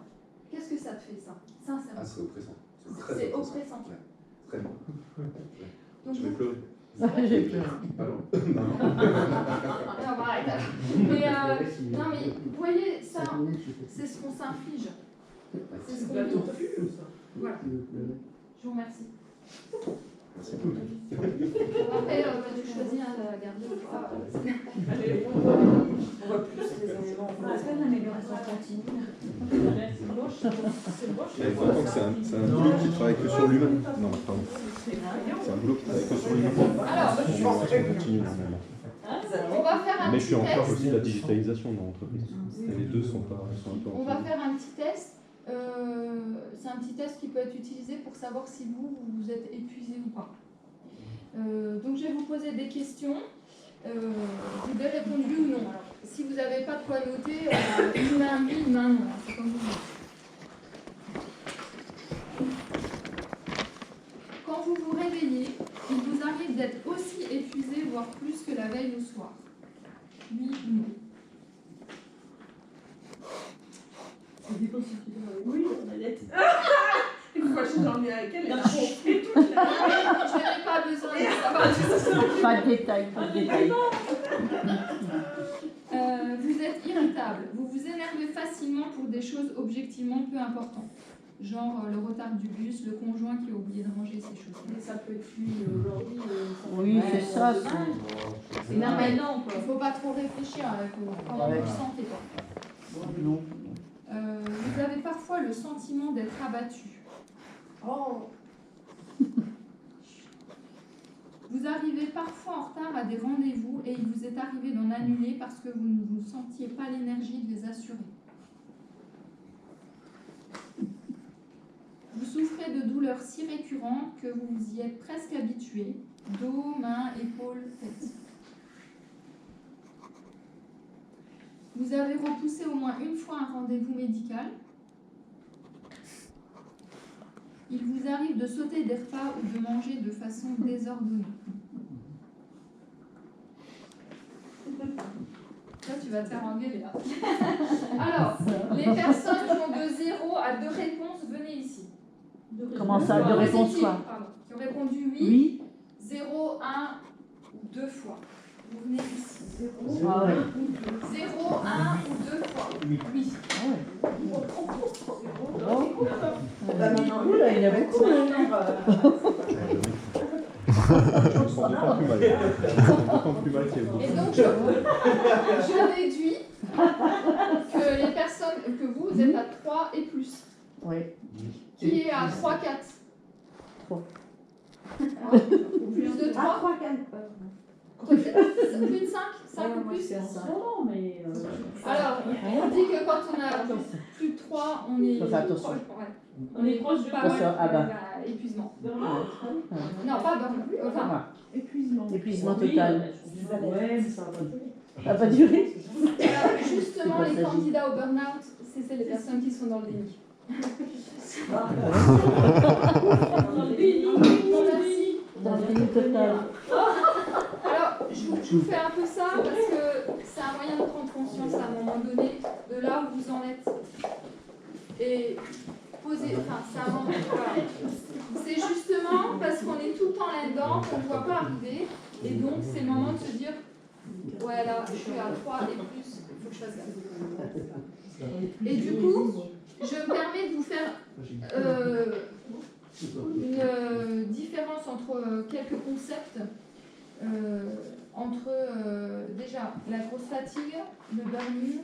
qu'est-ce que ça te fait, ça? Sincèrement. Ah, c'est oppressant. C'est oppressant. Ouais. Très bien. Donc, Je vais pleurer. J'ai peur. Pas loin. non, bah, arrête. Mais, non, mais vous voyez, ça, c'est ce qu'on s'inflige. C'est ce qu'on vit. Voilà. Je vous remercie. Merci beaucoup. Après, tu choisis à garder ou pas. On voit plus les éléments. On va faire une amélioration continue. Il faut comprendre que c'est un boulot qui travaille que sur l'humain. Non, pardon. C'est un boulot qui travaille que sur l'humain. Alors, C'est une amélioration continue normalement. on va faire un Mais je petit suis en charge test. aussi de la digitalisation dans l'entreprise. Et les deux sont un peu On va faire un petit test. C'est un petit test qui peut être utilisé pour savoir si vous êtes épuisé ou pas. Donc je vais vous poser des questions. Vous devez répondre oui ou non. Alors, si vous n'avez pas de quoi noter, une main oui, une main non. C'est comme vous voulez. Quand vous vous réveillez, il vous arrive d'être aussi épuisé, voire plus que la veille au soir. Oui ou non? Oui, Annette. Une fois, j'ai dormi avec elle, elle a Non. ronflé toute la nuit. Je n'ai pas besoin de savoir. Pas de détails, pas de détails. Vous êtes irritable. Vous vous énervez facilement pour des choses objectivement peu importantes. Genre le retard du bus, le conjoint qui a oublié de ranger ses choses. Mais ça peut être lui aujourd'hui. Oui, c'est ça. C'est non, mais non, quoi. Il ne faut pas trop réfléchir comment vous le sentez. Non. Vous avez parfois le sentiment d'être abattu. Oh, Vous arrivez parfois en retard à des rendez-vous et il vous est arrivé d'en annuler parce que vous ne vous sentiez pas l'énergie de les assurer. Vous souffrez de douleurs si récurrentes que vous vous y êtes presque habitué. Dos, mains, épaules, tête. Vous avez repoussé au moins une fois un rendez-vous médical. Il vous arrive de sauter des repas ou de manger de façon désordonnée. Là, tu vas te faire engueuler. Alors, les personnes qui ont de 0 à 2 réponses, venez ici. Comment ça, de réponse Positives, quoi? pardon. Qui ont répondu oui, Oui. 0, 1 ou 2 fois. Vous venez ici. 0, Ah ouais. 1 ou 2 fois. Oui. Oui. Bah, maintenant, là, il y a beaucoup. Je me sens d'autant plus mal. Je me sens d'autant plus mal qu'il y ait beaucoup. Et donc, je déduis que les personnes, que vous êtes à 3 et plus. Oui. Qui est à 3, 4 3. Plus de 3 3, 4. Plus de 5 5 ou plus Non, mais. Alors, on dit que quand on a plus de 3, on est. Faut faire attention. Ouais. On est proche du Pas Attention, mal. ah bah. Épuisement. burn-out. Non, pas burn. Enfin, Épuisement. Épuisement total. Ouais, mais ça va pas durer. Ça n'a pas duré. alors, justement, les C'est pas candidats au burn-out, c'est les personnes qui sont dans le déni. Merci. Dans le déni total. Alors, je vous fais un peu ça parce que c'est un moyen de prendre conscience à un moment donné de là où vous en êtes. Et poser, enfin, c'est un moment. Voilà. C'est justement parce qu'on est tout le temps là-dedans, qu'on ne voit pas arriver, Et donc, c'est le moment de se dire, ouais, là, je suis à 3 et plus, il faut que je fasse ça. Et du coup, je me permets de vous faire une différence entre quelques concepts, entre déjà la grosse fatigue, le burn-in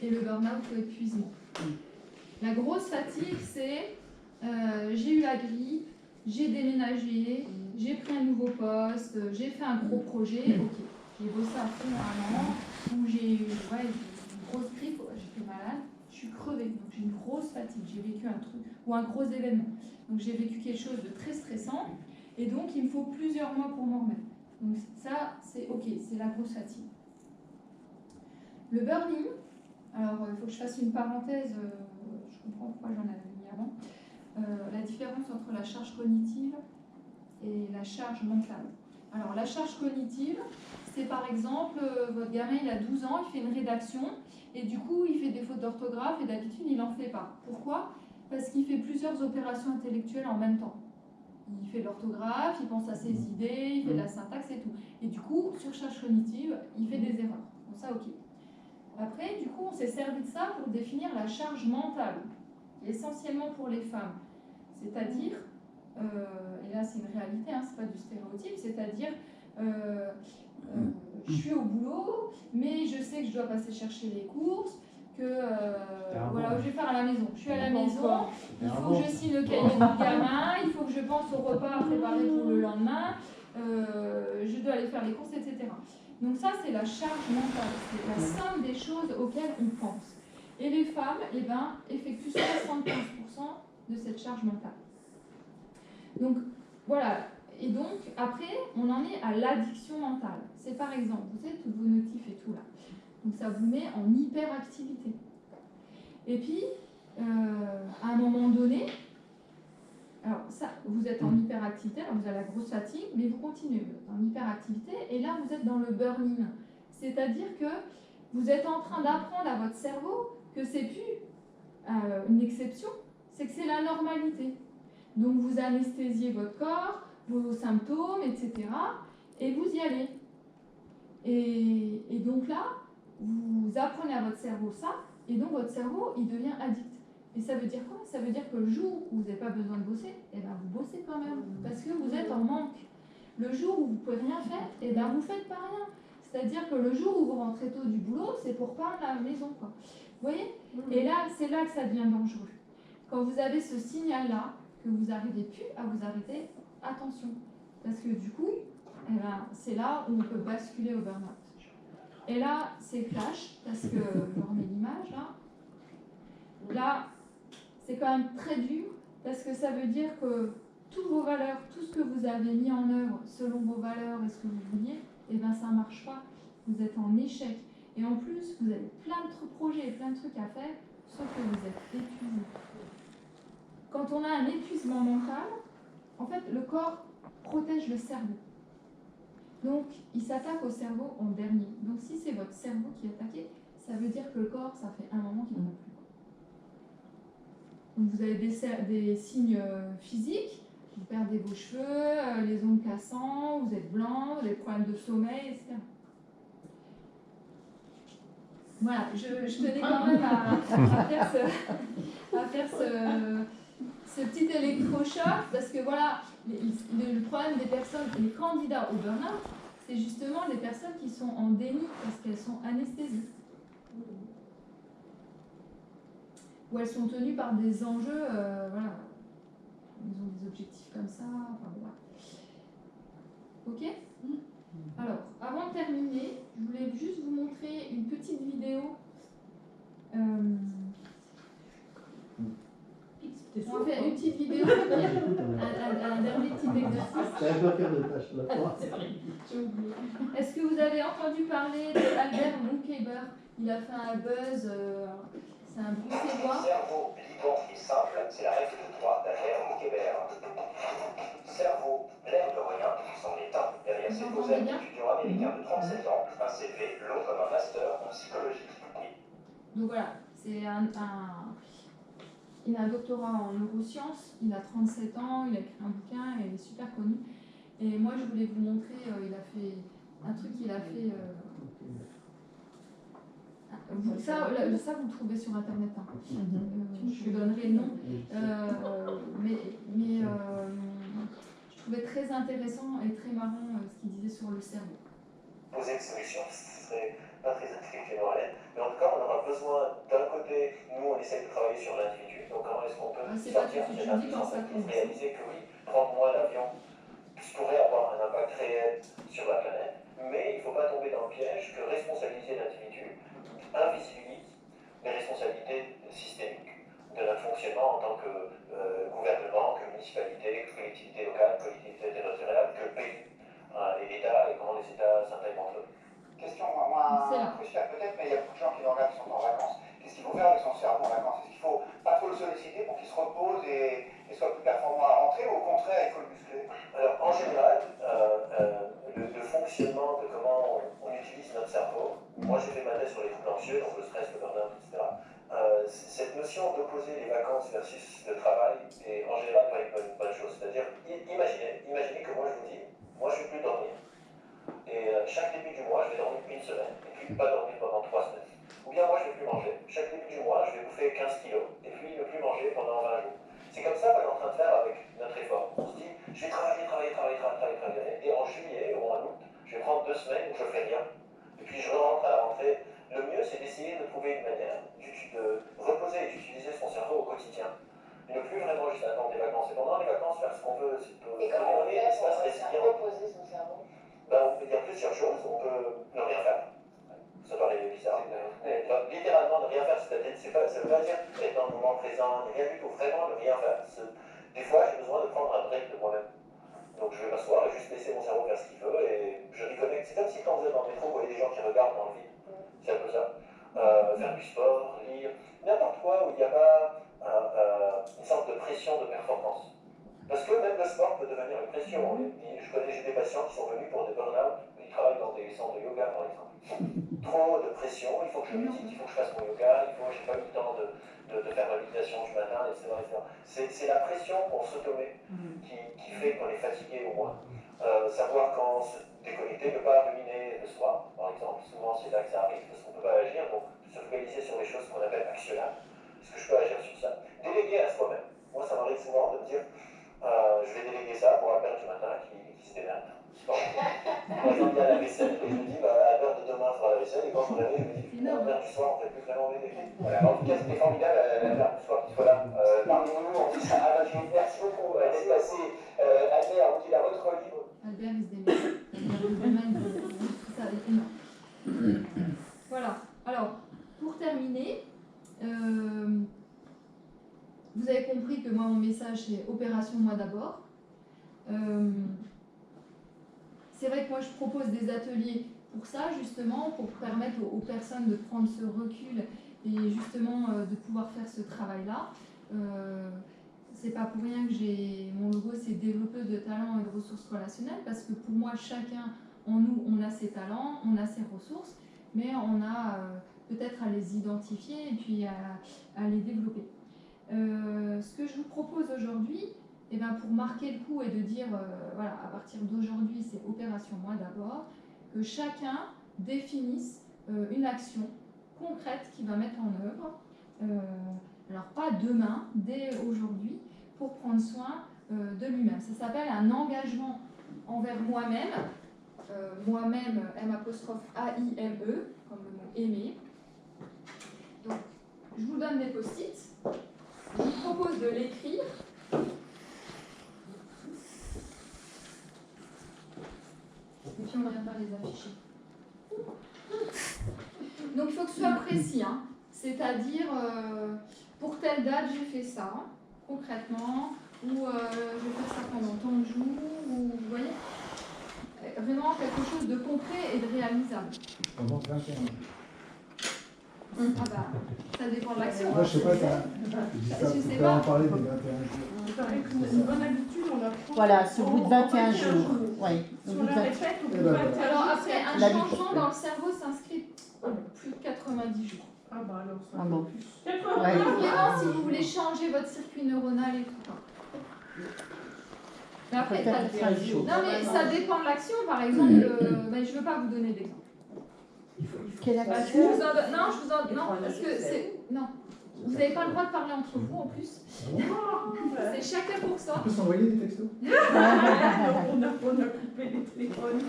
et le burn-out ou épuisement. La grosse fatigue, c'est j'ai eu la grippe, j'ai déménagé, j'ai pris un nouveau poste, j'ai fait un gros projet, ok, j'ai bossé à fond un an, où j'ai eu une grosse grippe, j'étais malade, je suis crevée, donc j'ai une grosse fatigue, j'ai vécu un truc ou un gros événement. Donc j'ai vécu quelque chose de très stressant et donc il me faut plusieurs mois pour m'en remettre. Donc ça, c'est ok, c'est la grosse fatigue. Le burn-in, alors il faut que je fasse une parenthèse, je comprends pourquoi j'en avais mis avant. La différence entre la charge cognitive et la charge mentale. Alors la charge cognitive, c'est par exemple, votre gamin il a 12 ans, il fait une rédaction et du coup il fait des fautes d'orthographe et d'habitude il n'en fait pas. Pourquoi ? Parce qu'il fait plusieurs opérations intellectuelles en même temps. Il fait de l'orthographe, il pense à ses idées, il fait de la syntaxe et tout. Et du coup, sur charge cognitive, il fait des erreurs. Donc ça, ok. Après, du coup, on s'est servi de ça pour définir la charge mentale, qui est essentiellement pour les femmes. C'est-à-dire, et là c'est une réalité, hein, c'est pas du stéréotype, c'est-à-dire, je suis au boulot, mais je sais que je dois passer chercher les courses, que voilà, je vais faire à la maison. Je suis à la maison, il faut que je signe le cahier du gamin, il faut que je pense au repas à préparer pour le lendemain, je dois aller faire les courses, etc. Donc ça, c'est la charge mentale, c'est la somme des choses auxquelles on pense. Et les femmes, eh ben, effectuent 75% de cette charge mentale. Donc voilà, et donc après, on en est à l'addiction mentale. C'est par exemple, vous savez, tous vos notifs et tout là. Donc ça vous met en hyperactivité. Et puis, à un moment donné, alors ça, vous êtes en hyperactivité, alors vous avez la grosse fatigue, mais vous continuez, vous êtes en hyperactivité, et là vous êtes dans le burn-in. C'est-à-dire que vous êtes en train d'apprendre à votre cerveau que c'est plus une exception, c'est que c'est la normalité. Donc vous anesthésiez votre corps, vos symptômes, etc. Et vous y allez. Et donc là, vous apprenez à votre cerveau ça, et donc votre cerveau, il devient addict. Et ça veut dire quoi ? Ça veut dire que le jour où vous n'avez pas besoin de bosser, eh ben vous bossez quand même, parce que vous êtes en manque. Le jour où vous ne pouvez rien faire, eh ben vous ne faites pas rien. C'est-à-dire que le jour où vous rentrez tôt du boulot, c'est pour pas à la maison, quoi. Vous voyez ? Et là, c'est là que ça devient dangereux. Quand vous avez ce signal-là, que vous n'arrivez plus à vous arrêter, attention. Parce que du coup, eh ben, c'est là où on peut basculer au burn-out. Et là, c'est flash, parce que je remets l'image, là. Là, c'est quand même très dur, parce que ça veut dire que toutes vos valeurs, tout ce que vous avez mis en œuvre selon vos valeurs et ce que vous vouliez, eh ben, ça ne marche pas. Vous êtes en échec. Et en plus, vous avez plein de projets et plein de trucs à faire, sauf que vous êtes épuisé. Quand on a un épuisement mental, en fait, le corps protège le cerveau. Donc, il s'attaque au cerveau en dernier. Donc, si c'est votre cerveau qui est attaqué, ça veut dire que le corps, ça fait un moment qu'il n'en a plus. Donc, vous avez des signes physiques, vous perdez vos cheveux, les ongles cassants, vous êtes blanc, vous avez des problèmes de sommeil, etc. Voilà, je tenais quand même à faire ce petit électrochoc, parce que voilà, le problème des personnes, les candidats au burn-out, c'est justement les personnes qui sont en déni parce qu'elles sont anesthésiées. Ou elles sont tenues par des enjeux, voilà, ils ont des objectifs comme ça, enfin voilà. Ok ? Alors, avant de terminer, je voulais juste vous montrer une petite vidéo. On va faire une petite vidéo, un dernier petit exercice. Ça va faire de tâches là. J'ai oublié. Est-ce que vous avez entendu parler d'Albert Brookhaber ? Il a fait un buzz, c'est un bruxellois. Cerveau libre et simple, c'est la règle de 3 d'Albert Brookhaber. Cerveau, l'air de rien, c'en est un. Derrière ses posés, l'étudiant américain de 37 ans, un CV long comme un master en psychologie. Donc voilà, c'est il a un doctorat en neurosciences, il a 37 ans, il a écrit un bouquin et il est super connu. Et moi, je voulais vous montrer, il a fait un truc qu'il a fait. Ça, vous le trouvez sur Internet. Hein. Je vous donnerai le nom. Je trouvais très intéressant et très marrant ce qu'il disait sur le cerveau. Poser une solution, ce serait pas très intellectuel, mais en tout cas, on aura besoin, d'un côté, nous, on essaye de travailler sur l'individu, donc comment est-ce qu'on peut sortir de cette intelligence et réaliser que oui, prendre moins l'avion pourrait avoir un impact réel sur la planète, mais il ne faut pas tomber dans le piège que responsabiliser l'individu invisibilise les responsabilités systémiques de notre fonctionnement en tant que gouvernement, que municipalité, que collectivité locale, collectivité territoriale, que pays et l'État, et comment les États s'intègrent entre eux. Question moins cruciale peut-être, mais il y a beaucoup de gens qui nous regardent qui sont en vacances. Qu'est-ce qu'il faut faire avec son cerveau en vacances? Est-ce qu'il faut pas trop le solliciter pour qu'il se repose et soit plus performant à rentrer, ou au contraire, il faut le muscler? Alors, en général, le fonctionnement de comment on utilise notre cerveau, moi j'ai fait ma thèse sur les troubles anxieux, donc le stress, le burn-out, etc. Cette notion d'opposer les vacances versus le travail est en général pas une bonne chose. C'est-à-dire, imaginez que moi je vous dis, moi je ne vais plus dormir. Et chaque début du mois, je vais dormir une semaine, et puis pas dormir pendant 3 semaines. Ou bien moi je ne vais plus manger. Chaque début du mois, je vais bouffer 15 kilos, et puis ne plus manger pendant 20 jours. C'est comme ça qu'on est en train de faire avec notre effort. On se dit, je vais travailler, et en juillet ou en août, je vais prendre 2 semaines où je ne fais rien. Et puis je rentre à la rentrée. Le mieux, c'est d'essayer de trouver une manière de reposer et d'utiliser son cerveau au quotidien. Et ne plus vraiment juste attendre des vacances. Et pendant les vacances, faire ce qu'on veut. Et comment on fait pour reposer son cerveau? Il y a plusieurs choses. On peut ne rien faire. Ça paraît bizarre. Mais littéralement, ne rien faire, c'est-à-dire, ça ne veut pas dire être dans le moment présent, ni rien du tout. Vraiment, ne rien faire. Des fois, j'ai besoin de prendre un break de moi-même. Donc je vais m'asseoir et juste laisser mon cerveau faire ce qu'il veut et je reconnecte. C'est comme si quand vous êtes dans le métro, vous voyez des gens qui regardent dans le vide. C'est un peu ça. Faire du sport, lire, n'importe quoi où il n'y a pas une sorte de pression de performance. Parce que même le sport peut devenir une pression. J'ai des patients qui sont venus pour des burn-out, ils travaillent dans des centres de yoga par exemple. Trop de pression, il faut que je médite, il faut que je fasse mon yoga, j'ai pas eu le temps de faire ma méditation du matin, etc. C'est la pression qu'on s'automet qui fait qu'on est fatigué au moins. Savoir quand se déconnecter, ne pas ruminer le soir, par exemple. Souvent c'est là que ça arrive, parce qu'on ne peut pas agir, donc se focaliser sur les choses qu'on appelle actionnables. Est-ce que je peux agir sur ça? Déléguer à soi-même. Moi ça m'arrive souvent de me dire, je vais déléguer ça pour Albert du matin qui se démerde. Par exemple, il y a la vaisselle, et je me dis, Albert de demain fera la vaisselle, et quand je me réveille, je me dis, Albert du soir, on ne fait plus vraiment m'aider. Voilà, en tout cas, c'était formidable, Albert du soir qui soit là. Parlez-nous, on dit ça. Merci beaucoup d'être passé. Albert, on dit à votre livre. Albert, il se démène. Ça va être énorme. Voilà. Alors, pour terminer, vous avez compris que moi, mon message, c'est Opération Moi d'abord. C'est vrai que moi, je propose des ateliers pour ça, justement, pour permettre aux personnes de prendre ce recul et justement de pouvoir faire ce travail-là. C'est pas pour rien que mon logo, c'est développeuse de talents et de ressources relationnelles, parce que pour moi, chacun en nous, on a ses talents, on a ses ressources, mais on a peut-être à les identifier et puis à les développer. Ce que je vous propose aujourd'hui, pour marquer le coup et de dire, voilà, à partir d'aujourd'hui, c'est Opération Moi d'abord, que chacun définisse une action concrète qu'il va mettre en œuvre, alors pas demain, dès aujourd'hui, pour prendre soin de lui-même. Ça s'appelle un engagement envers moi-même, moi-même, M'-A-I-M-E, comme le mot aimer. Donc, je vous donne des post-it, je vous propose de l'écrire. Et puis on viendra les afficher. Donc il faut que ce soit précis, hein. C'est-à-dire pour telle date j'ai fait ça, concrètement, ou je vais faire ça pendant tant de jours, ou vous voyez, vraiment quelque chose de concret et de réalisable. Pendant 21 jours. Ah bah, ça dépend de l'action. Moi, je sais pas, je dis ça pour pas en parler des 21 jours. Il paraît qu'une bonne habitude, on la prend. Voilà, c'est au bout de 21 jours. Oui, Si on la répète, au bout de 21 jours. Alors après, un changement dans le cerveau s'inscrit au plus de 90 jours. Ah bah alors ça. Ah bon. Plus. Vraiment, si vous voulez changer votre circuit neuronal et tout. Mais après, Peut-être t'as- 5 jours. non, mais ça dépend de l'action. Par exemple, ben, je ne veux pas vous donner d'exemple. Quelle Parce que action? je vous en donne- non, je vous en non, parce que c'est. Non. Vous n'avez pas le droit de parler entre vous en plus. C'est chacun pour On soi. peut s'envoyer des textos? on a coupé les téléphones.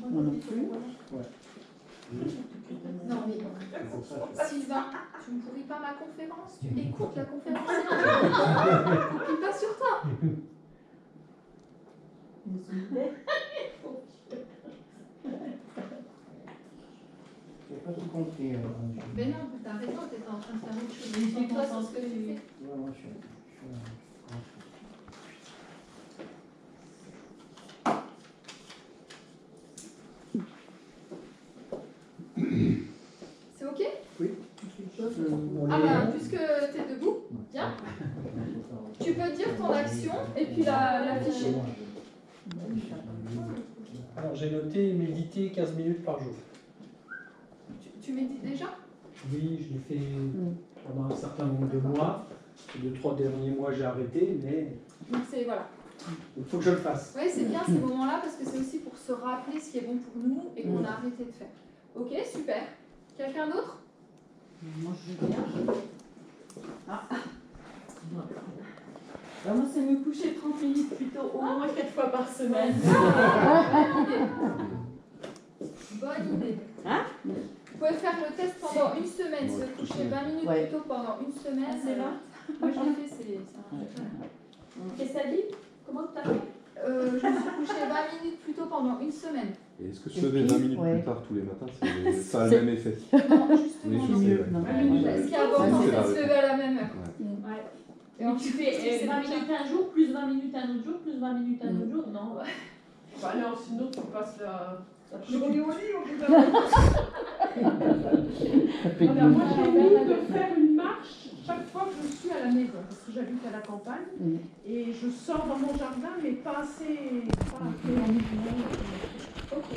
Moi non plus. Non, mais Sylvain, tu ne pourris pas ma conférence. Tu écoutes la conférence. Il ne pas sur toi. J'ai pas tout compris. Mais non, t'as raison, t'étais en train de faire autre chose. Concentre-toi sur ce que tu fais. Ouais, moi, je suis C'est ok? Oui. Ah bah, puisque tu es debout, viens. Tu peux dire ton action et puis l'afficher. Alors j'ai noté méditer 15 minutes par jour. Tu médites déjà? Oui, je l'ai fait pendant un certain nombre de mois. Les 2-3 derniers mois, j'ai arrêté, mais Donc c'est voilà. il faut que je le fasse. Oui, c'est bien ces moments-là parce que c'est aussi pour se rappeler ce qui est bon pour nous et qu'on a arrêté de faire. Ok, super. Quelqu'un d'autre? Moi, je veux bien. Alors, moi, c'est me coucher 30 minutes plus tôt, au moins 4 fois par semaine. Bonne idée. Hein? Vous pouvez faire le test pendant une semaine, se coucher 20 minutes plus tôt pendant une semaine. Ah, c'est là? Moi, je l'ai fait, c'est un Qu'est-ce que ça dit? Comment tu as fait? je me suis couchée 20 minutes plus tôt pendant une semaine. Et est-ce que se lever 20 minutes plus tard tous les matins, ça a le même effet? Non, justement. Oui, je non. sais, ouais. Ce qui est important, c'est de se lever à la même heure. Ouais. Et Et ensuite, tu fais 20 minutes un jour, plus 20 minutes un autre jour, plus 20 minutes un autre jour? Non. Bah non, sinon tu passes la. Je au bout d'un moment. Alors, moi j'ai mis de faire une marche chaque fois que je suis à la maison, parce que j'habite à la campagne, et je sors dans mon jardin, mais pas assez. Pas assez en mouvement. Ok.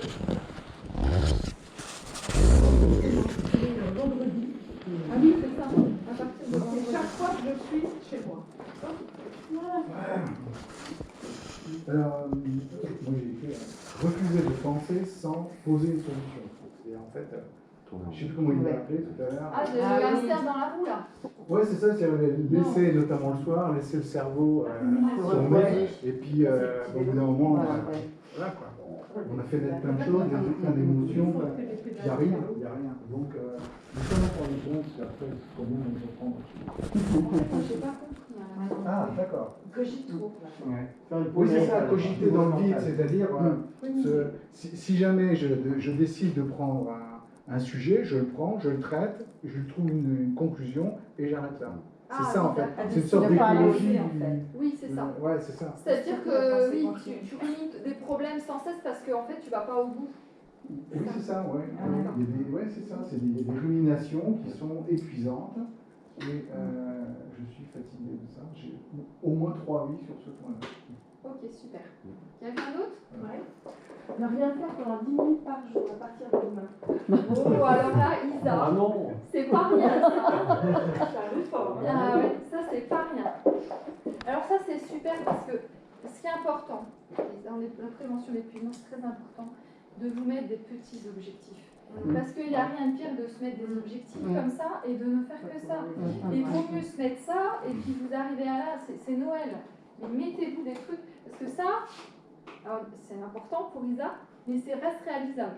Vendredi. Ah oui, c'est ça. À partir de vendredi. C'est chaque fois que je suis chez moi. Alors, moi j'ai écrit refuser de penser sans poser une solution. C'est en fait, je ne sais plus comment il l'a appelé tout à l'heure. Ah, le hamster dans la roue là. Ouais, c'est ça, c'est laisser, notamment le soir, laisser le cerveau sommeil, et puis au bout d'un moment, voilà quoi. On a fait naître plein de choses, plein d'émotions, il n'y a rien. Donc, nous sommes pour les comptes, après, comment on peut prendre. J'ai pas compris. Ah, d'accord. Cogite trop. Oui, c'est ça, cogiter dans le vide, c'est-à-dire, si jamais je décide de prendre un sujet, je le prends, je le traite, je trouve une conclusion et j'arrête là. Ah, c'est ça en fait. d'accord. C'est une sorte De pas aller au d'écologie. fait, en fait. Oui, c'est ça. Ouais, c'est ça. C'est-à-dire que oui, tu rumines des problèmes sans cesse parce qu'en fait, tu vas pas au bout. Oui, c'est ça, ouais. Il y a des, ouais, c'est ça. Il y a des ruminations qui sont épuisantes et je suis fatigué de ça. J'ai au moins 3 vies sur ce point-là. Ok, super. Quelqu'un d'autre? Ouais. Ne rien faire pendant 10 minutes par jour à partir de demain. Oh, alors là, Isa, Ah non. c'est pas rien ça. Ça arrive pas. Ah ouais, ça c'est pas rien. Alors ça c'est super parce que ce qui est important, dans la prévention de l'épuisement, c'est très important de vous mettre des petits objectifs. Parce qu'il n'y a rien de pire de se mettre des objectifs comme ça et de ne faire que ça. Et il vaut mieux se mettre ça et puis vous arrivez à là, c'est Noël. Mais mettez-vous des trucs, parce que ça, alors c'est important pour Isa, mais c'est reste réalisable.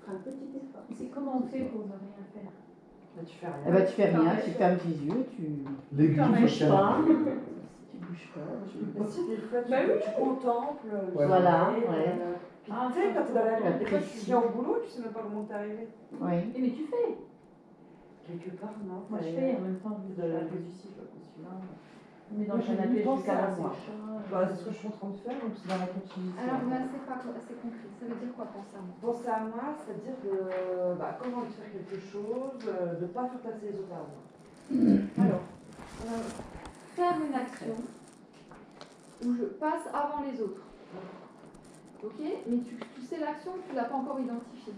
Un petit effort. C'est comment on fait pour ne rien faire? Tu fais rien. Tu fais rien, tu fermes tes yeux, tu L'aiguille bouges sociale. pas. Tu bouges pas. Des fois, Bah oui. tu contemples. Voilà, tu sais, quand tu vas La des fois, tu viens au boulot, tu sais même pas comment t'es arrivé. Oui. Et mais tu fais. Quelque part, non. Moi, je fais en même temps de la position, celui-là. Mais dans le Moi, j'ai canapé, pensé jusqu'à à la moi. Bah, c'est ce que je suis en train de faire, donc c'est dans la continuité. Alors là, c'est pas assez concret. Ça veut dire quoi penser à moi? Penser à moi, c'est-à-dire que quand j'ai envie de faire quelque chose, de ne pas faire passer les autres à moi. Alors, faire une action où je passe avant les autres. Ok? Mais tu sais l'action, tu ne l'as pas encore identifiée.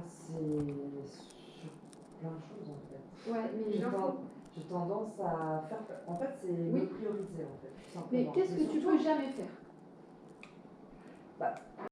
C'est sur plein de choses en fait. Ouais, mais J'ai tendance à faire. En fait, c'est me prioriser en fait. Tout mais simplement. qu'est-ce que tu peux jamais faire?